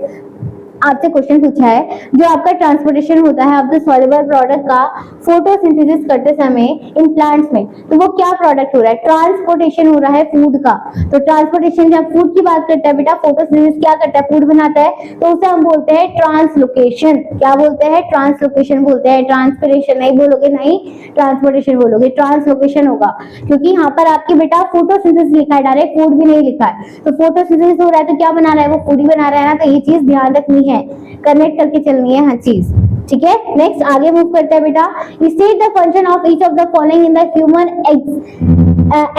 आपसे क्वेश्चन पूछा है, जो आपका ट्रांसपोर्टेशन होता है ऑफ द सॉल्युबल प्रोडक्ट का फोटोसिंथेसिस करते समय इन प्लांट्स में, तो वो क्या प्रोडक्ट हो रहा है? ट्रांसपोर्टेशन हो रहा है फूड का। तो ट्रांसपोर्टेशन जब फूड की बात करता है बेटा, फोटोसिंथेसिस क्या करता है? फूड बनाता है, तो उसे हम बोलते हैं ट्रांसलोकेशन। क्या बोलते हैं? ट्रांसलोकेशन बोलते हैं। ट्रांसपिरेशन नहीं बोलोगे, नहीं ट्रांसपोर्टेशन बोलोगे, ट्रांसलोकेशन होगा, क्योंकि यहाँ पर आपके बेटा फोटोसिंथेसिस लिखा है, डायरेक्ट फूड भी नहीं लिखा है। तो फोटोसिंथेसिस हो रहा है तो क्या बना रहा है? वो फूड ही बना रहा है ना, तो ये चीज ध्यान रखनी है, कनेक्ट करके चलनी है हर चीज, ठीक है। नेक्स्ट आगे मूव करते हैं बेटा। State the function of each of the following in the human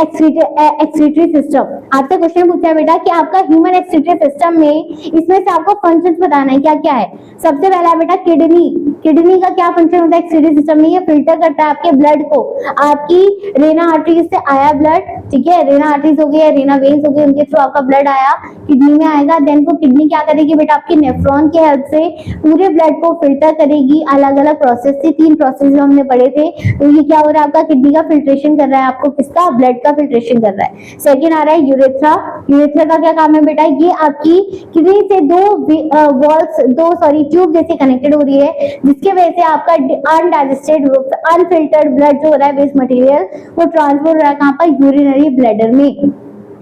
excretory system. आपसे क्वेश्चन पूछा है बेटा कि आपका ह्यूमन एक्सक्रीटरी सिस्टम में इसमें से आपको फंक्शंस बताना है, क्या क्या है। सबसे पहला है बेटा किडनी। किडनी का क्या फंक्शन होता है एक्सक्रीटरी सिस्टम में? ये फिल्टर करता है आपके ब्लड को, आपकी रेना आर्टरीज से आया ब्लड, ठीक है, रेना आर्टरीज हो गई या रेना वेन्स हो गई, उनके थ्रू आपका ब्लड आया, किडनी में आएगा। देन वो किडनी क्या करेगी बेटा? आपकी नेफ्रॉन की हेल्प से पूरे ब्लड को फिल्टर करेगी। अलग अलग प्रोसेस से, 3 प्रोसेस जो हमने पढ़े थे, तो ये क्या हो रहा है? आपका किडनी का फिल्ट्रेशन कर रहा है, आपको किसका? ब्लड का फिल्ट्रेशन कर रहा है। सेकंड आ रहा है यूरेथ्रा। यूरेथ्रा का क्या काम है बेटा? ये आपकी किडनी से दो ट्यूब जैसे कनेक्टेड हो रही है, जिसके वजह से आपका अनडाइजेस्टेड अनफिल्टर्ड ब्लड जो हो रहा है, वेस्ट मटेरियल, वो ट्रांसफर हो रहा है कहां पर? यूरिनरी ब्लैडर में,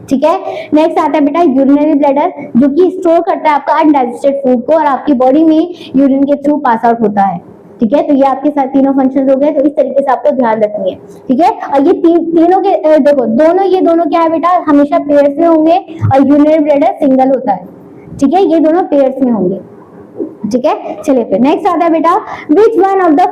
ठीक है। नेक्स्ट आता है बेटा यूरिनरी ब्लैडर, जो कि स्टोर करता है आपका अनडाइजेस्टेड फूड को और आपकी बॉडी में यूरिन के थ्रू पास आउट होता है, ठीक है। तो ये आपके साथ तीनों फंक्शंस हो गए, तो इस तरीके से आपको ध्यान रखनी है, ठीक है। और ये तीनों के देखो, दोनों क्या है बेटा? हमेशा पेयर्स में होंगे, और यूरिनरी ब्लैडर सिंगल होता है, ठीक है, ये दोनों पेयर्स में होंगे, ठीक है। चलिए फिर नेक्स्ट आता है बेटा, which one of the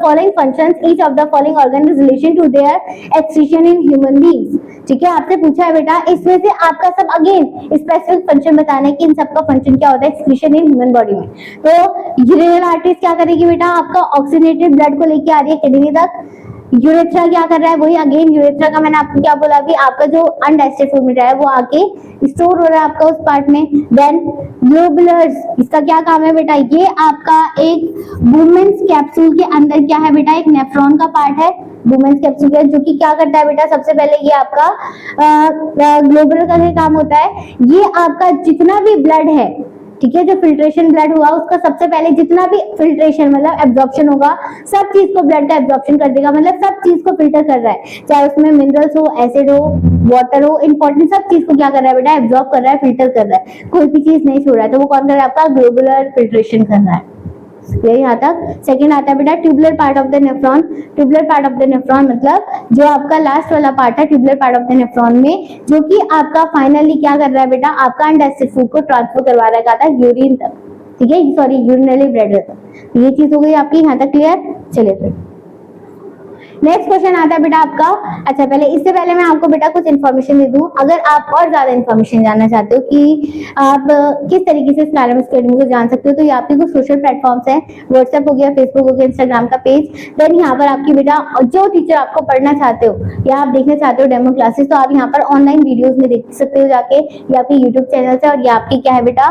following functions each of the following organ is relation to their excretion in human beings। ठीक है, आपसे पूछा है बेटा, इसमें से आपका सब अगेन स्पेसिफिक फंक्शन बताना है कि इन सबका फंक्शन क्या होता है एक्सक्रीशन इन ह्यूमन बॉडी में। तो यूरिनरी आर्टरीज क्या करेगी बेटा? आपका ऑक्सीजनेटेड ब्लड को लेके आ रही है किडनी तक। यूरेथ्रा क्या कर रहा है? वही अगेन यूरेथ्रा का मैंने आपको क्या बोला अभी, आपका जो अनडाइजेस्टेड फूड मिल रहा है वो आके स्टोर हो रहा है आपका उस पार्ट में। देन ग्लोबुलर्स, इसका क्या काम है बेटा? ये आपका एक वुमेन्स कैप्सूल के अंदर क्या है बेटा? एक नेफ्रॉन का पार्ट है वुमेन्स कैप्सूल का, जो कि क्या करता है बेटा? सबसे पहले ये आपका ग्लोबुलर का क्या काम होता है? ये आपका जितना भी ब्लड है, ठीक है, जो फिल्ट्रेशन ब्लड हुआ उसका सबसे पहले जितना भी फिल्ट्रेशन मतलब एब्जॉर्प्शन होगा, सब चीज को ब्लड का एब्जॉर्प्शन कर देगा, मतलब सब चीज को फिल्टर कर रहा है, चाहे उसमें मिनरल्स हो, एसिड हो, वाटर हो, इंपॉर्टेंट सब चीज को क्या कर रहा है बेटा? एब्जॉर्ब कर रहा है, फिल्टर कर रहा है, कोई भी चीज नहीं छोड़ रहा है। तो वो कौन कर रहा है? आपका ग्लोबुलर फिल्ट्रेशन कर रहा है। यहाँ तक। सेकंड आता है बेटा tubular part of the nephron. Tubular part of the nephron मतलब जो आपका लास्ट वाला पार्ट है tubular part of the nephron में, जो कि आपका फाइनली क्या कर रहा है बेटा? आपका अनडाइजेस्टेड फूड को ट्रांसफर करवा रहा है यूरिन तक, ठीक है, सॉरी यूरिनरी ब्लैडर तक। ये चीज हो गई आपकी यहाँ तक क्लियर। चलिए फिर नेक्स्ट क्वेश्चन आता है बेटा आपका। अच्छा, पहले इससे पहले मैं आपको बेटा कुछ इन्फॉर्मेशन दे दूं, अगर आप और ज्यादा इन्फॉर्मेशन जानना चाहते हो कि आप किस तरीके से स्काइलम अकेडमी को जान सकते हो, तो ये आपके कुछ सोशल प्लेटफॉर्म्स हैं, व्हाट्सएप हो गया, फेसबुक हो गया, इंस्टाग्राम का पेज। देन यहाँ पर आपकी बेटा जो टीचर आपको पढ़ना चाहते हो या आप देखना चाहते हो डेमो क्लासेस, तो आप यहाँ पर ऑनलाइन वीडियोज में देख सकते हो जाके, ये आपके यूट्यूब चैनल से, और ये आपकी क्या है बेटा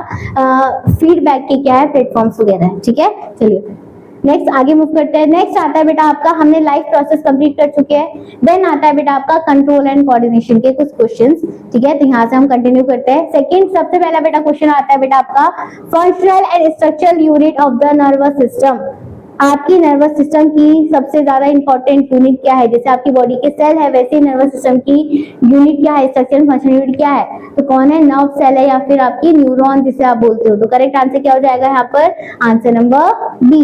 फीडबैक के क्या है प्लेटफॉर्म्स वगैरह है, ठीक है। चलिए नेक्स्ट आगे मूव करते हैं। नेक्स्ट आता है बेटा आपका, हमने लाइफ प्रोसेस कंप्लीट कर चुके हैं। देन आता है बेटा आपका कंट्रोल एंड कोऑर्डिनेशन के कुछ क्वेश्चंस, ठीक है, तो यहाँ से हम कंटिन्यू करते हैं। सेकंड सबसे पहला बेटा क्वेश्चन आता है बेटा आपका functional and structural unit of the nervous system. आपकी नर्वस सिस्टम की सबसे ज्यादा इंपॉर्टेंट यूनिट क्या है? जैसे आपकी बॉडी के सेल है, वैसे ही नर्वस सिस्टम की यूनिट क्या है, स्ट्रक्चरल फंक्शनल यूनिट क्या है? तो कौन है? नर्व सेल है या फिर आपकी न्यूरॉन जिसे आप बोलते हो। तो करेक्ट आंसर क्या हो जाएगा यहाँ पर? आंसर नंबर बी,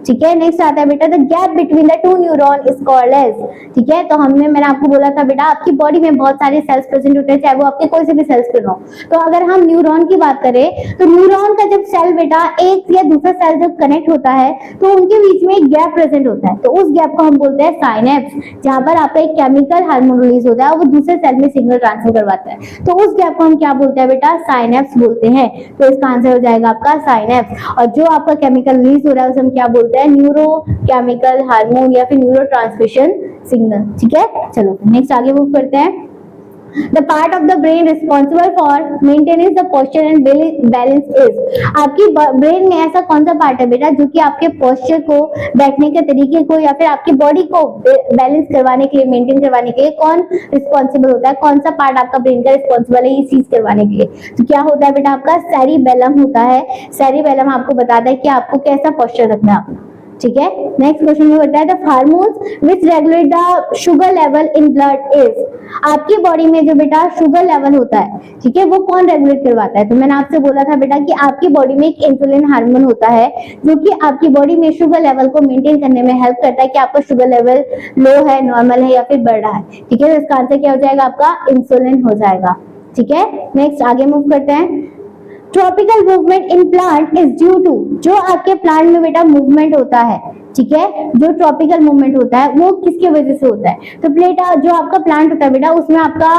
ठीक है। नेक्स्ट आता है बेटा the gap between the two neuron is called as, ठीक है। तो मैंने आपको बोला था बेटा आपकी बॉडी में बहुत सारे सेल्स प्रेजेंट होते हैं, चाहे वो आपके कोई से भी सेल्स क्यों हो। तो अगर हम न्यूरॉन की बात करें तो न्यूरॉन का जब सेल बेटा एक या दूसरा सेल जब कनेक्ट होता है तो उनके बीच में एक गैप प्रेजेंट होता है, तो उस गैप को हम बोलते हैं साइनेप्स, जहां पर आपका एक केमिकल हार्मोन रिलीज होता है, वो दूसरे सेल में सिग्नल ट्रांसफर करवाता है, तो उस गैप को हम क्या बोलते हैं बेटा? साइनेप्स बोलते हैं। तो इसका आंसर हो जाएगा आपका साइनेप्स। और जो आपका केमिकल रिलीज हो रहा है उसे हम क्या बोलते हैं? न्यूरो केमिकल हार्मोन या फिर न्यूरो ट्रांसमिशन सिग्नल, ठीक है। चलो नेक्स्ट आगे मूव करते हैं। The part of the brain responsible for maintenance the posture and balance is. आपकी ब्रेन में ऐसा कौन सा पार्ट है बेटा जो कि आपके पोस्चर को, बैठने के तरीके को या फिर आपकी बॉडी को बैलेंस करवाने के लिए, मेंटेन करवाने के लिए कौन रिस्पॉन्सिबल होता है? कौन सा पार्ट आपका ब्रेन का रिस्पॉन्सिबल है ये चीज करवाने के लिए? तो क्या होता है बेटा? आपका सेरिबेलम होता है। सेरिबेलम आपको बताता है कि आपको कैसा पोस्चर रखना है। ठीक है, नेक्स्ट क्वेश्चन में बताया the hormones which regulate the sugar level in blood is. आपकी बॉडी में जो बेटा शुगर लेवल होता है, ठीक है, वो कौन रेगुलेट करवाता है? तो मैंने आपसे बोला था बेटा कि आपकी बॉडी में एक इंसुलिन हार्मोन होता है जो कि आपकी बॉडी में शुगर लेवल को मेंटेन करने में हेल्प करता है कि आपका शुगर लेवल लो है, नॉर्मल है या फिर बढ़ रहा है। ठीक है, तो इसका आंसर क्या हो जाएगा? आपका इंसुलिन हो जाएगा। ठीक है, नेक्स्ट आगे मूव करते हैं। Tropical movement in plant is due to, जो आपके प्लांट में बेटा मूवमेंट होता है, ठीक है, जो ट्रॉपिकल मूवमेंट होता है वो किसके वजह से होता है? तो बेटा जो आपका प्लांट होता है बेटा उसमें आपका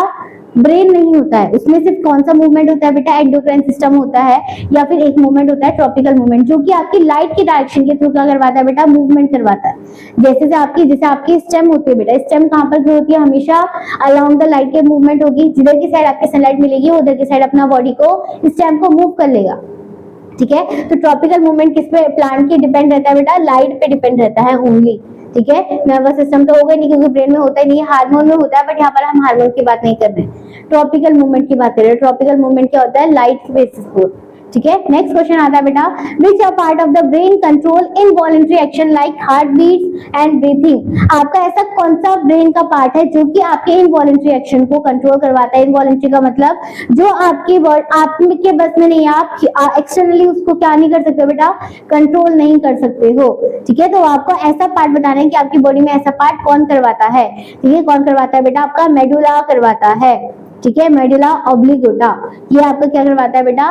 ब्रेन नहीं होता है, उसमें सिर्फ कौन सा मूवमेंट होता है बेटा? एंडोक्राइन सिस्टम होता है या फिर एक मूवमेंट होता है ट्रॉपिकल मूवमेंट जो कि आपकी लाइट की डायरेक्शन के थ्रू क्या करवाता है बेटा? मूवमेंट करवाता है। जैसे आपकी स्टेम होती है बेटा, स्टेम कहाँ पर ग्रो होती है? हमेशा अलोंग द लाइट के मूवमेंट होगी, जिधर की साइड आपकी सनलाइट मिलेगी उधर की साइड अपना बॉडी को, स्टेम को मूव कर लेगा। ठीक है, तो ट्रॉपिकल मूवमेंट किस पे? प्लांट की डिपेंड रहता है बेटा? लाइट पे डिपेंड रहता है ओनली। ठीक है, नर्वस सिस्टम तो होगा नहीं क्योंकि ब्रेन में होता ही नहीं है, हार्मोन में होता है, बट यहाँ पर हम हार्मोन की बात नहीं कर रहे हैं, ट्रॉपिकल मूवमेंट की बात कर रहे हैं। ट्रॉपिकल मूवमेंट क्या होता है? लाइट बेसिस पर। ठीक है, नेक्स्ट क्वेश्चन आता है बेटा which are part of the brain control involuntary action like heart beat and breathing. आपका ऐसा कौन सा ब्रेन का पार्ट है जो कि आपके इनवॉलंटरी एक्शन को कंट्रोल करवाता है? इनवॉलंटरी का मतलब जो आपके बस में नहीं, आप एक्सटर्नली उसको क्या नहीं कर सकते बेटा? कंट्रोल नहीं कर सकते हो। ठीक है, तो आपको ऐसा पार्ट बताना है कि आपकी बॉडी में ऐसा पार्ट कौन करवाता है। ठीक है, कौन करवाता है बेटा? आपका मेडुला करवाता है। ठीक है, मेडुला ऑब्लिंगेटा, ये आपको क्या करवाता है बेटा?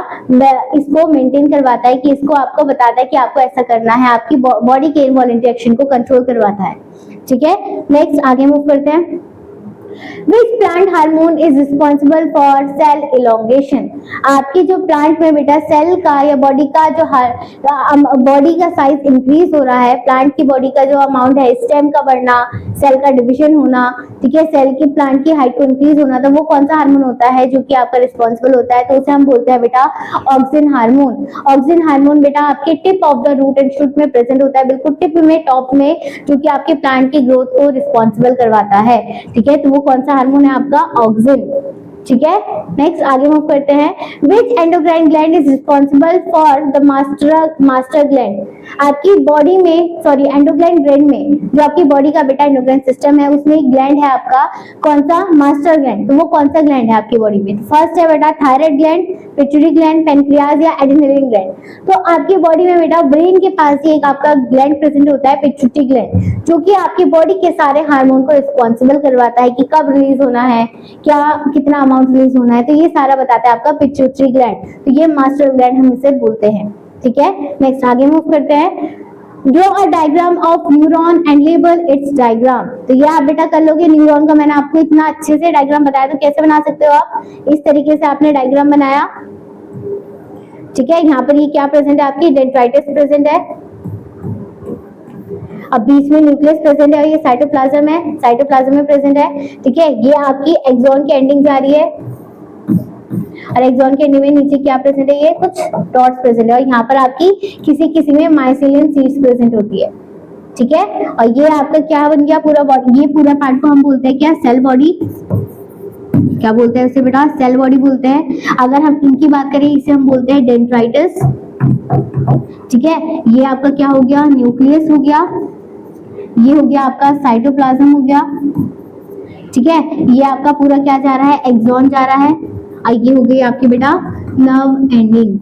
इसको मेंटेन करवाता है कि इसको आपको बताता है कि आपको ऐसा करना है, आपकी बॉडी के इनवॉलंटरी एक्शन को कंट्रोल करवाता है। ठीक है, नेक्स्ट आगे मूव करते हैं। Which plant hormone is responsible for cell elongation? आपकी जो प्लांट में बेटा सेल का या बॉडी का जो बॉडी का साइज इंक्रीज हो रहा है, प्लांट की बॉडी का जो अमाउंट है, स्टेम का बढ़ना, सेल का डिवीजन होना, ठीक है, सेल की प्लांट की हाइट को इंक्रीज होना, तो वो कौन सा हार्मोन होता है जो कि आपका रिस्पॉन्सिबल होता है? तो उसे हम बोलते हैं बेटा ऑक्सिन हार्मोन। ऑक्सिन हार्मोन बेटा आपके tip of the root and shoot में प्रेजेंट होता है, बिल्कुल टिप में, टॉप में, जो कि आपके प्लांट की ग्रोथ को रिस्पॉन्सिबल करवाता है। ठीक है, तो वो कौन सा हार्मोन है? आपका ऑक्सिन। ठीक है, नेक्स्ट आगे मूव करते हैं। Which endocrine gland is responsible for the master gland? आपकी बॉडी में, सॉरी एंडोक्राइन ग्लैंड में, जो आपकी बॉडी का बेटा एंडोक्राइन सिस्टम है उसमें एक ग्लैंड है आपका, कौन सा? Master gland. तो वो कौन सा ग्लैंड है आपकी बॉडी में? फर्स्ट है बेटा thyroid gland, pituitary gland, pancreas या एड्रेनलिन ग्लैंड। तो आपकी बॉडी में बेटा ब्रेन के पास ही एक आपका ग्लैंड प्रेजेंट होता है, पिट्यूटरी ग्लैंड, जो कि आपकी बॉडी के सारे हार्मोन को रिस्पॉन्सिबल करवाता है कि कब रिलीज होना है, क्या कितना अमाउंट रिलीज होना है, तो ये सारा बताता है आपका पिट्यूटरी ग्लैंड। तो ये मास्टर ग्लैंड हम इसे बोलते हैं। ठीक है, नेक्स्ट आगे मूव करते हैं। Draw a diagram of neuron and label it's diagram. तो ये आप बेटा कर लोगे, न्यूरॉन का मैंने आपको इतना अच्छे से डायग्राम बताया, तो कैसे बना सकते हो आप? इस तरीके से आपने डायग्राम बनाया। ठीक है, यहाँ पर ये क्या प्रेजेंट है? आपकी डेंड्राइटिस प्रेजेंट है, अब बीच में न्यूक्लियस प्रेजेंट है और ये साइटोप्लाज्म है, साइटोप्लाज्म में प्रेजेंट है। ठीक है, ये आपकी एक्सॉन की एंडिंग जा रही है और एक्सॉन के एंडिंग में नीचे क्या प्रेजेंट है? ये कुछ डॉट्स प्रेजेंट है और यहाँ पर आपकी किसी में माइसिलियन सीड्स प्रेजेंट होती है। ठीक है, और ये आपका क्या बन गया? पूरा बॉडी, ये पूरा पार्ट को हम बोलते हैं क्या? Cell body. क्या बोलते हैं उसे बेटा? सेल बॉडी बोलते हैं। अगर हम इनकी बात करें इसे हम बोलते हैं डेंड्राइटिस। ठीक है, ये आपका क्या हो गया? न्यूक्लियस हो गया, ये हो गया आपका साइटोप्लाज्म हो गया। ठीक है, ये आपका पूरा क्या जा रहा है? एक्सॉन जा रहा है और ये हो गई आपकी बेटा नर्व एंडिंग।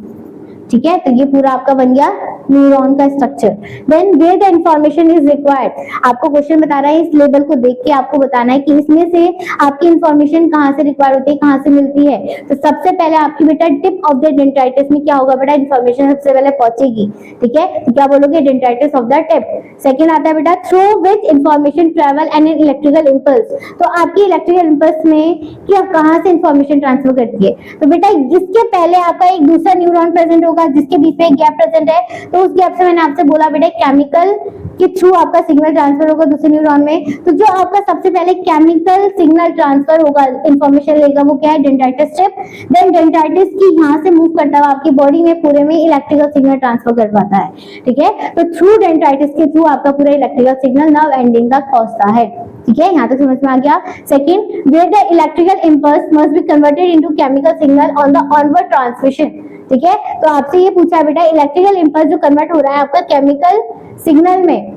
ठीक है, तो ये पूरा आपका बन गया न्यूरॉन का structure. Then where the information is required, आपको क्वेश्चन बता रहा है, इस लेवल को देख के आपको बताना है कि इसमें से आपकी इंफॉर्मेशन कहाँ से रिक्वायर होती है, कहाँ से मिलती है। तो सबसे पहले आपकी बेटा टिप ऑफ द डेंड्राइटिस में क्या होगा बेटा? इंफॉर्मेशन सबसे पहले पहुंचेगी। ठीक है, तो क्या बोलोगे? डेंड्राइटिस ऑफ द टिप। सेकेंड आता है बेटा through which information travel N electrical impulse. तो आपकी इलेक्ट्रिकल इंपल्स में क्या, कहाँ से इंफॉर्मेशन ट्रांसफर करती है? तो बेटा इसके पहले आपका एक दूसरा न्यूरॉन प्रेजेंट होगा जिसके बीच में एक गैप प्रेजेंट है, तो तो उस गैप से मैंने आपसे बोला बेटा केमिकल के थ्रू आपका सिग्नल ट्रांसफर होगा दूसरे न्यूरॉन में। तो जो आपका सबसे पहले केमिकल सिग्नल ट्रांसफर होगा, इंफॉर्मेशन लेगा, वो क्या है, डेंड्राइटिस स्ट्रिप। देन डेंड्राइटिस की यहाँ से मूव करता हुआ आपकी बॉडी में पूरे में इलेक्ट्रिकल सिग्नल ट्रांसफर कर पाता है, ठीक है। तो थ्रू डेंड्राइटिस के थ्रू आपका पूरा इलेक्ट्रिकल सिग्नल नर्व एंडिंग तक पहुंचता है, ठीक है। यहाँ तक समझ में आ गया। Second, where the electrical impulse must be converted into chemical signal on the onward transmission, ठीक है। तो आपसे ये पूछा है बेटा इलेक्ट्रिकल इंपल्स जो कन्वर्ट हो रहा है आपका केमिकल सिग्नल में,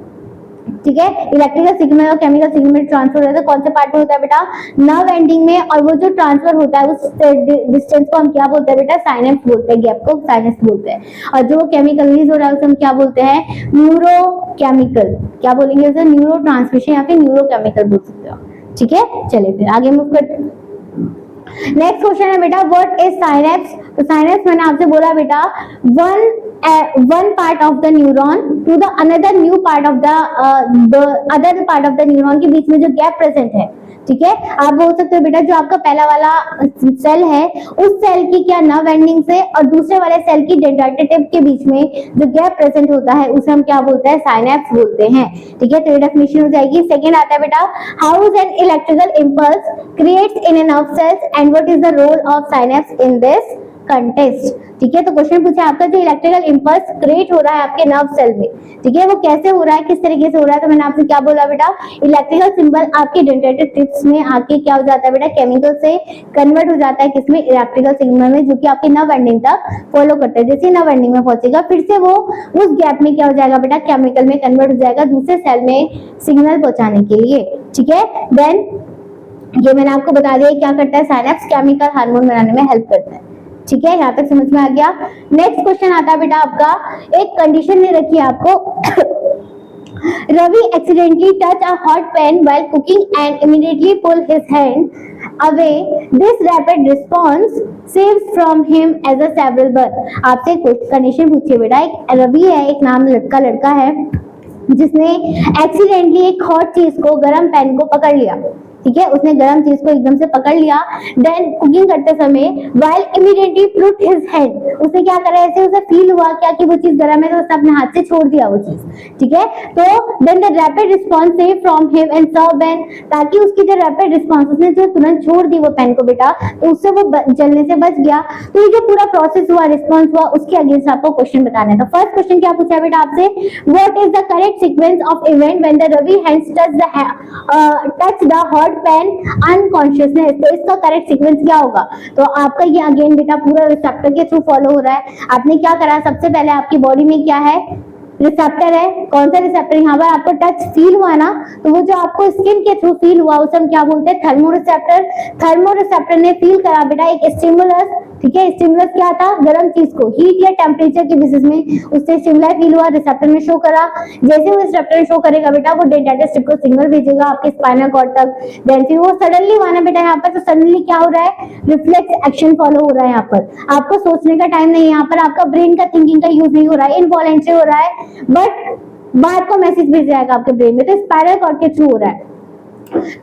ठीक है, इलेक्ट्रिकल सिग्नल और केमिकल सिग्नल में ट्रांसफर होता है, कौन से पार्ट में होता है बेटा, नर्व एंडिंग में। और वो जो ट्रांसफर होता है उस डिस्टेंस को हम क्या बोलते हैं बेटा, साइनेप्स बोलते हैं, गैप को साइनेप्स बोलते हैं। और जो केमिकल रिलीज हो रहा है उसे हम क्या बोलते हैं, न्यूरोकेमिकल, क्या बोलेंगे उसे, न्यूरो ट्रांसमिशन या फिर न्यूरोकेमिकल बोल सकते हो, ठीक है। चलिए फिर आगे मूव करते हैं। नेक्स्ट क्वेश्चन है बेटा व्हाट इज साइनेप्स। तो साइनेप्स मैंने आपसे बोला बेटा one part of the neuron to the another new part of the other part of the neuron के बीच में जो गैप प्रेजेंट है, ठीक है। आप बोल सकते हो बेटा जो आपका पहला वाला सेल है उस सेल की क्या नर्व एंडिंग से और दूसरे वाले सेल की डेंड्राइटिक टिप के बीच में जो गैप प्रेजेंट होता है उसे हम क्या बोलते हैं, साइनेप्स बोलते हैं, ठीक है। तो ये डेफिनेशन हो जाएगी। सेकंड आता है बेटा how is an electrical impulse creates in a nerve cells and what is the role of synapse in this contest, ठीक है। तो क्वेश्चन पूछा आपका जो इलेक्ट्रिकल इंपल्स क्रिएट हो रहा है आपके नर्व सेल में, ठीक है, वो कैसे हो रहा है, किस तरीके से हो रहा है। तो मैंने आपसे क्या बोला बेटा इलेक्ट्रिकल सिंबल आपके डेंड्राइटिक टिप्स में आके क्या हो जाता है बेटा, केमिकल से कन्वर्ट हो जाता है किसमें, इलेक्ट्रिकल सिग्नल में, जो कि आपके नर्व एंडिंग तक फॉलो करता है। जैसे नर्व एंडिंग में पहुंचेगा फिर से वो उस गैप में क्या हो जाएगा बेटा, केमिकल में कन्वर्ट हो जाएगा दूसरे सेल में सिग्नल पहुंचाने के लिए, ठीक है। देन ये मैंने आपको बता दिया क्या करता है, साइनेप्स केमिकल हार्मोन बनाने में हेल्प करता है, ठीक है। यहाँ तक समझ में आ गया। नेक्स्ट क्वेश्चन आता है बेटा आपका, एक कंडीशन ने रखी है आपको Ravi accidentally touched a hot pan while cooking and immediately pulled his hand away. This rapid response saves from him as a several burn. आपसे कंडीशन पूछिए बेटा, एक रवि है, एक नाम लड़का है जिसने एक्सीडेंटली एक हॉट चीज को, गर्म पैन को पकड़ लिया, ठीक है, उसने गर्म चीज को एकदम से पकड़ लिया। देन कुकिंग करते समय while immediately put his hand, उसने क्या करा, ऐसे उसे फील हुआ क्या कि वो चीज गर्म है तो उसने अपने हाथ से छोड़ दिया वो चीज, ठीक है। तो then the rapid response saved from him and served Ben, ताकि उसकी जो रैपिड रिस्पॉन्स, उसने जो तुरंत छोड़ दी वो पेन को बेटा, तो उससे वो जलने से बच गया। तो ये जो पूरा प्रोसेस हुआ, रिस्पॉन्स हुआ, उसके अगेंस्ट आपको क्वेश्चन बताना है। तो फर्स्ट क्वेश्चन क्या पूछा है बेटा आपसे, what is the correct sequence of event when the Ravi hands touch the hot pan unconsciousness. तो इसका करेक्ट सीक्वेंस क्या होगा, तो आपका ये अगेन बेटा पूरा रिसेप्टर के थ्रू फॉलो हो रहा है। आपने क्या करा, सबसे पहले आपकी बॉडी में क्या है, रिसेप्टर है। कौन सा रिसेप्टर, यहाँ पर आपको टच फील हुआ ना, तो वो जो आपको स्किन के थ्रू फील हुआ उसे हम क्या बोलते हैं, थर्मोरिसेप्टर। थर्मोरिसेप्टर ने फील करा बेटा एक स्टिमुलस, ठीक है। स्टिमुलस क्या था, गर्म चीज को हीट या टेम्परेचर के बेसिस में उससे स्टिमुलस फील हुआ, रिसेप्टर ने शो करा। जैसे वो रिसेप्टर ने शो करेगा बेटा वो डेंड्राइटिक स्ट्रिप को सिग्नल भेजेगा आपके स्पाइनल कॉर्ड तक। देन फिर वो सडनली हुआ ना बेटा यहाँ पर, तो सडनली क्या हो रहा है, रिफ्लेक्स एक्शन फॉलो हो रहा है। यहाँ पर आपको सोचने का टाइम नहीं है, यहाँ पर आपका ब्रेन का थिंकिंग का यूज नहीं हो रहा है, इनवॉलेंटरी हो रहा है, बट बाद को मैसेज भेज जाएगा आपके ब्रेन में, तो स्पाइनल कॉर्ड के थ्रू हो रहा है।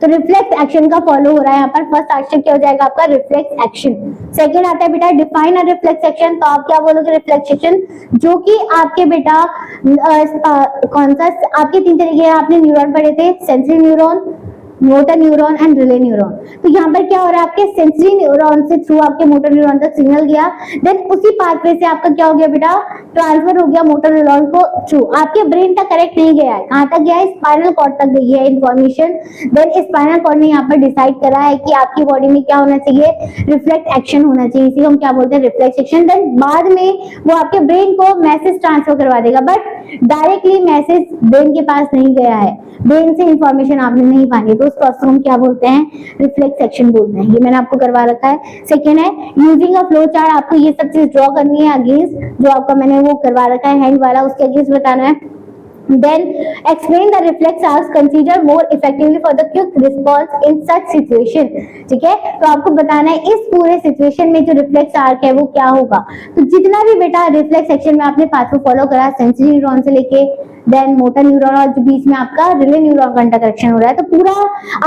तो रिफ्लेक्स एक्शन का फॉलो हो रहा है यहाँ पर। फर्स्ट एक्शन क्या हो जाएगा आपका, रिफ्लेक्स एक्शन। सेकंड आता है बेटा डिफाइन अ रिफ्लेक्स एक्शन। तो आप क्या बोलोगे, रिफ्लेक्स एक्शन जो कि आपके बेटा कौन सा, आपके तीन तरीके आपने न्यूरॉन पढ़े थे, sensory neuron, motor neuron and relay neuron. तो यहाँ पर क्या हो रहा है, आपके सेंसरी न्यूरॉन से थ्रू आपके मोटर न्यूरॉन तक सिग्नल गया, देन उसी पाथवे से आपका क्या हो गया बेटा, ट्रांसफर हो गया मोटर न्यूरॉन को थ्रू, आपके ब्रेन तक करेक्ट नहीं गया है, कहाँ तक गया है, स्पाइनल कॉर्ड तक गई है इन्फॉर्मेशन। देन स्पाइनल कॉर्ड ने यहाँ पर डिसाइड करा है कि आपकी बॉडी में क्या होना चाहिए, रिफ्लेक्स एक्शन होना चाहिए, इसी को हम क्या बोलते हैं, रिफ्लेक्स एक्शन। देन बाद में वो आपके ब्रेन को मैसेज ट्रांसफर करवा देगा, बट डायरेक्टली मैसेज ब्रेन के पास नहीं गया है, ब्रेन से इंफॉर्मेशन आपने नहीं पानी, तो उस प्रोसेस हम क्या बोलते हैं, रिफ्लेक्स एक्शन बोलते हैं। ये मैंने आपको करवा रखा है। सेकेंड है यूजिंग अ फ्लो चार्ट, आपको ये सब चीज ड्रॉ करनी है अगेंस्ट, जो आपका मैंने वो करवा रखा है हैंड वाला, उसके अगेंस्ट बताना है। Then explain the reflex acts considered more effectively for the quick response in such situation। ठीक है, तो आपको बताना है इस पूरे सिचुएशन में जो रिफ्लेक्स आर्क है वो क्या होगा। तो जितना भी बेटा रिफ्लेक्स एक्शन में आपने पाथवे फॉलो करा, सेंसरी न्यूरॉन से लेके देन मोटर न्यूरॉन और जो बीच में आपका रिले न्यूरॉन का इंटरकनेक्शन हो रहा है। तो पूरा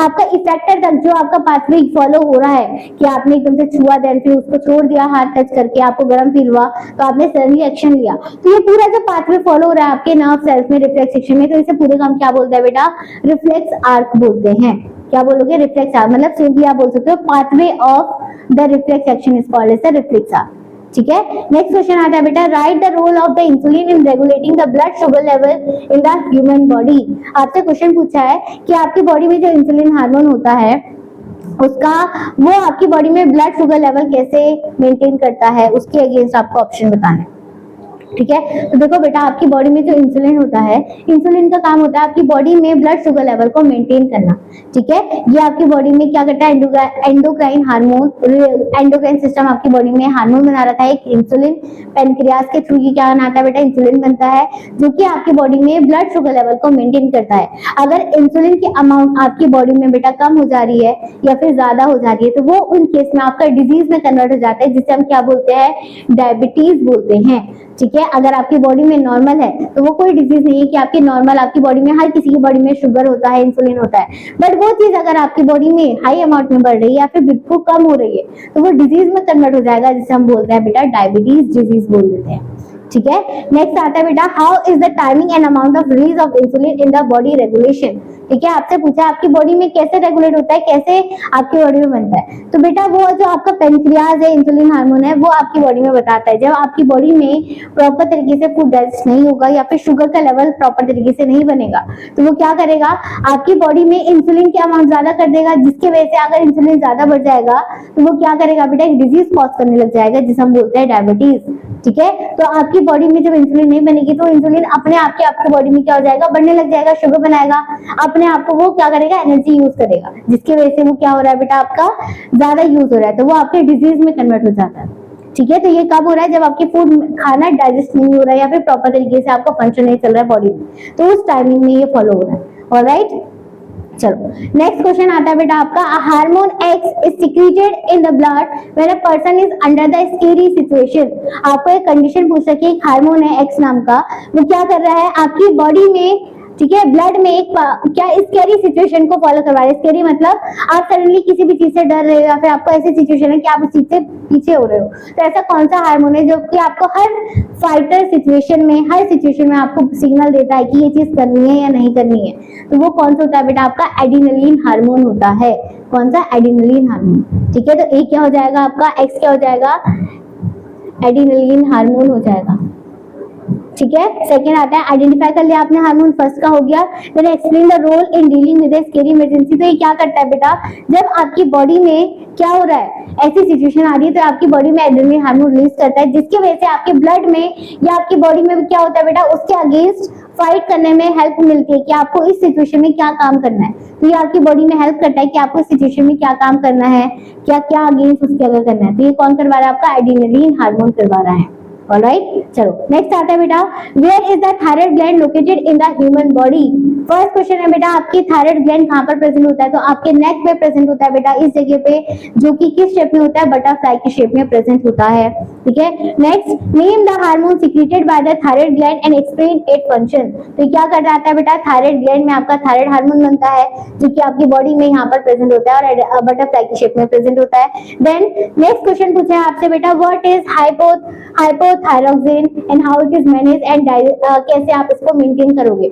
आपका इफेक्टर तक जो आपका पाथवे फॉलो हो रहा है कि आपने एकदम से छुआ, देन फिर उसको छोड़ दिया, हाथ टच करके आपको गर्म फील हुआ तो आपने सडनली एक्शन लिया, तो ये पूरा जो पाथवे फॉलो हो रहा है आपके नर्व सेल्स में रिफ्लेक्स सेक्शन में, तो इसे पूरे का हम क्या बोलते हैं बेटा, रिफ्लेक्स आर्क बोलते हैं। क्या बोलोगे, रिफ्लेक्स आर्क, मतलब सिंपली आप बोल सकते हो pathway of the reflex action is called as the reflex arc. ठीक है, नेक्स्ट क्वेश्चन आता है बेटा, write the role of the insulin in regulating the blood sugar level in the human body. आपसे क्वेश्चन पूछा है कि आपकी बॉडी में जो इंसुलिन हार्मोन होता है उसका वो आपकी बॉडी में ब्लड शुगर लेवल कैसे मेंटेन करता है, उसके अगेंस्ट आपको ऑप्शन बताना है। ठीक है, तो देखो बेटा, आपकी बॉडी में जो इंसुलिन होता है, इंसुलिन का काम होता है आपकी बॉडी में ब्लड शुगर लेवल को मेंटेन करना। ठीक है, ये आपकी बॉडी में क्या करता है, एंडोक्राइन हार्मोन, एंडोक्राइन सिस्टम आपकी बॉडी में हार्मोन बना रहा है एक इंसुलिन, पैनक्रियास के थ्रू ये क्या बनाता है बेटा, इंसुलिन बनता है जो कि आपकी बॉडी में ब्लड शुगर लेवल को मेंटेन करता है। अगर इंसुलिन की अमाउंट आपकी बॉडी में बेटा कम हो जा रही है या फिर ज्यादा हो जा रही है तो वो उन केस में आपका डिजीज में कन्वर्ट हो जाता है, जिसे हम क्या बोलते हैं, डायबिटीज बोलते हैं। ठीक है, अगर आपकी बॉडी में नॉर्मल है तो वो कोई डिजीज नहीं है कि आपकी नॉर्मल, आपकी बॉडी में हर किसी की बॉडी में शुगर होता है, इंसुलिन होता है, बट वो चीज अगर आपकी बॉडी में हाई अमाउंट में बढ़ रही है या फिर बिल्कुल कम हो रही है तो वो डिजीज में कन्वर्ट हो जाएगा, जिसे हम बोलते हैं बेटा डायबिटीज डिजीज बोल देते हैं। ठीक है, नेक्स्ट आता है बेटा, how is the timing and amount of release of insulin in the body regulation. ठीक है, आपसे पूछा आपकी बॉडी में कैसे रेगुलेट होता है, कैसे आपकी बॉडी में बनता है, तो बेटा वो जो आपका पेनक्रियाज है, इंसुलिन हार्मोन है, वो आपकी बॉडी में बताता है। जब आपकी बॉडी में प्रॉपर तरीके से फूड डाइजेस्ट नहीं होगा या फिर शुगर का लेवल प्रॉपर तरीके से नहीं बनेगा तो वो क्या करेगा, आपकी बॉडी में इंसुलिन की अमाउंट ज्यादा कर देगा, जिसकी वजह से अगर इंसुलिन ज्यादा बढ़ जाएगा तो वो क्या करेगा बेटा, एक डिजीज कॉज करने लग जाएगा, जिसे हम बोलते हैं डायबिटीज। ठीक है, तो आपकी बॉडी में जब इंसुलिन नहीं बनेगी तो इंसुलिन अपने आप के आपकी बॉडी में क्या हो जाएगा, बढ़ने लग जाएगा, शुगर बनाएगा, अपने आप को वो क्या करेगा, एनर्जी यूज करेगा, जिसकी वजह से वो क्या हो रहा है बेटा, आपका ज्यादा यूज हो रहा है तो वो आपके डिजीज में कन्वर्ट हो जाता है। ठीक है, तो ये कब हो रहा है, जब आपकी फूड खाना डाइजेस्ट नहीं हो रहा है या फिर प्रॉपर तरीके से आपका फंक्शन नहीं चल रहा है बॉडी में, तो उस टाइमिंग में ये फॉलो हो रहा है। ऑलराइट, चलो नेक्स्ट क्वेश्चन आता है बेटा आपका, hormone x is secreted in the blood when a person is under the scary situation. आपको एक कंडीशन पूछ सके, एक हार्मोन है एक्स नाम का, वो क्या कर रहा है आपकी बॉडी में, ठीक है, ब्लड में एक क्या स्केरी सिचुएशन को फॉलो करवा रहे हैं। स्केरी मतलब आप सडनली किसी भी चीज से डर रहे हो या फिर आपको ऐसी सिचुएशन है कि आप उस चीज से पीछे हो रहे हो, तो ऐसा कौन सा हार्मोन है जो कि आपको हर फाइटर सिचुएशन में, हर सिचुएशन में आपको सिग्नल देता है कि ये चीज करनी है या नहीं करनी है, तो वो कौन सा होता है बेटा, आपका एड्रेनलिन हार्मोन होता है। कौन सा, एड्रेनलिन हार्मोन। ठीक है, तो ए क्या हो जाएगा आपका, एक्स क्या हो जाएगा, एड्रेनलिन हार्मोन हो जाएगा। ठीक है, सेकंड आता है, आइडेंटिफाई कर लिया आपने हार्मोन, फर्स्ट का हो गया। Then explain the role in dealing with scary emergency. तो ये क्या करता है बेटा, जब आपकी बॉडी में क्या हो रहा है, ऐसी सिचुएशन आ रही है तो आपकी बॉडी में एड्रेनलिन हार्मोन रिलीज करता है, जिसकी वजह से आपके ब्लड में या आपकी बॉडी में क्या होता है बेटा, उसके अगेंस्ट फाइट करने में हेल्प मिलती है कि आपको इस सिचुएशन में क्या काम करना है। तो ये आपकी बॉडी में हेल्प करता है कि आपको इस सिचुएशन में क्या काम करना है, क्या क्या अगेंस्ट उसके अगर करना है, तो ये कौन करवा रहा है, आपका एड्रेनलिन हार्मोन करवा रहा है। ऑलराइट, चलो नेक्स्ट आता है बेटा, where is the thyroid gland located in the human body. First question है बेटा, आपकी थायराइड ग्लैंड कहां पर प्रेजेंट होता है, तो आपके नेक में प्रेजेंट होता है बेटा, इस जगह पे, जो कि किस शेप में होता है, बटरफ्लाई की शेप में प्रेजेंट होता है। ठीक है, next, name the hormone secreted by the thyroid gland and explain its function. तो क्या कर रहा है बेटा, थायराइड ग्लैंड में आपका थायराइड हार्मोन बनता है जो कि आपकी बॉडी में यहाँ पर प्रेजेंट होता है और बटरफ्लाई की शेप में प्रेजेंट होता है। देन नेक्स्ट क्वेश्चन पूछा है आपसे बेटा, what is hypothyroxine and how it is manage and कैसे आप इसको मेंटेन करोगे।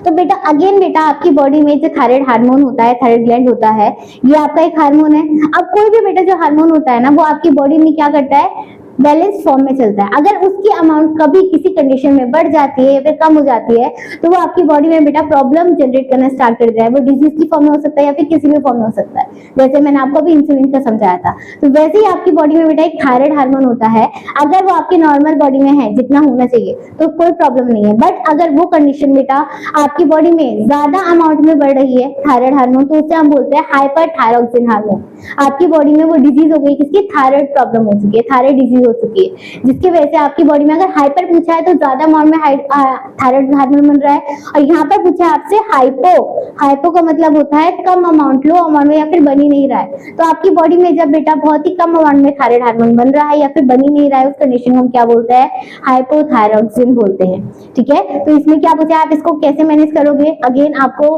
तो बेटा अगेन बेटा, आपकी बॉडी में जो थायराइड हार्मोन होता है, थायराइड ग्लैंड होता है, ये आपका एक हार्मोन है। अब कोई भी बेटा जो हार्मोन होता है ना, वो आपकी बॉडी में क्या करता है, बैलेंस फॉर्म में चलता है। अगर उसकी अमाउंट कभी किसी कंडीशन में बढ़ जाती है या फिर कम हो जाती है तो वो आपकी बॉडी में बेटा प्रॉब्लम जनरेट करना स्टार्ट कर देता है। वो डिजीज की फॉर्म में हो सकता है या फिर किसी भी फॉर्म में हो सकता है, जैसे मैंने आपको भी इंसुलिन का समझाया था। तो वैसे ही आपकी बॉडी में बेटा एक थायराइड हार्मोन होता है, अगर वो आपकी नॉर्मल बॉडी में है जितना होना चाहिए तो कोई प्रॉब्लम नहीं है, बट अगर वो कंडीशन बेटा आपकी बॉडी में ज्यादा अमाउंट में बढ़ रही है थायराइड हार्मोन, तो उसे हम बोलते हैं हाइपरथायरॉक्सिन हार्मोन। आपकी बॉडी में वो डिजीज हो गई, किसकी, थायराइड प्रॉब्लम हो चुकी है, थायराइड डिजीज हो चुकी है, जिसकी वजह से आपकी बॉडी में अगर हाइपर पूछा है तो ज्यादा अमाउंट में थायराइड हार्मोन बन रहा है, और यहाँ पर पूछा है आपसे हाइपो का मतलब होता है कम अमाउंट, लो अमाउंट में या फिर बन ही नहीं रहा है। तो आपकी बॉडी में जब बेटा बहुत ही कम अमाउंट में थायराइड हार्मोन बन रहा है या फिर बन ही नहीं रहा है, उस कंडीशन को हम क्या बोलते हैं, हाइपोथायरॉइडिज्म बोलते हैं। ठीक है, तो इसमें क्या पूछा है, आप इसको कैसे मैनेज करोगे? अगेन आपको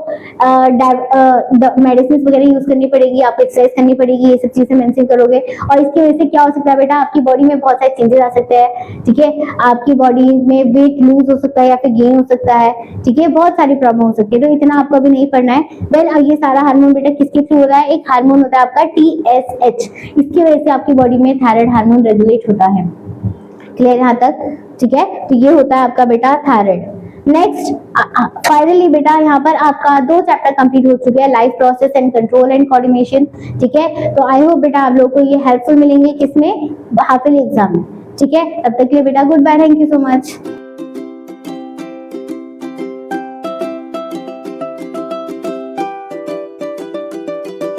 मेडिसिन वगैरह यूज करनी पड़ेगी, आपको एक्सरसाइज करनी पड़ेगी, ये सब चीजें मेंशन करोगे। और इसकी वजह से क्या हो सकता है बेटा, आपकी बॉडी में बहुत सारे चेंजेस आ सकते हैं। ठीक है, आपकी बॉडी में वेट लूज हो सकता है या फिर गेन हो सकता है। ठीक है, बहुत सारी प्रॉब्लम हो सकती है, तो इतना आपको अभी नहीं पढ़ना है। ये सारा हार्मोन बेटा किसके थ्रू होता है? एक हार्मोन होता है आपका TSH, इसकी वजह से आपकी बॉडी में थायराइड हार्मोन रेगुलेट होता है। क्लियर यहाँ तक? ठीक है, तो ये होता है आपका बेटा थायराइड। नेक्स्ट फाइनली बेटा यहाँ पर आपका 2 चैप्टर कंप्लीट हो चुके हैं, life process and control and coordination. ठीक है, तो आई होप बेटा आप लोगों को ये हेल्पफुल मिलेंगे किसमें, हाफिल एग्जाम में। ठीक है, तब तक के लिए बेटा goodbye, thank you so much.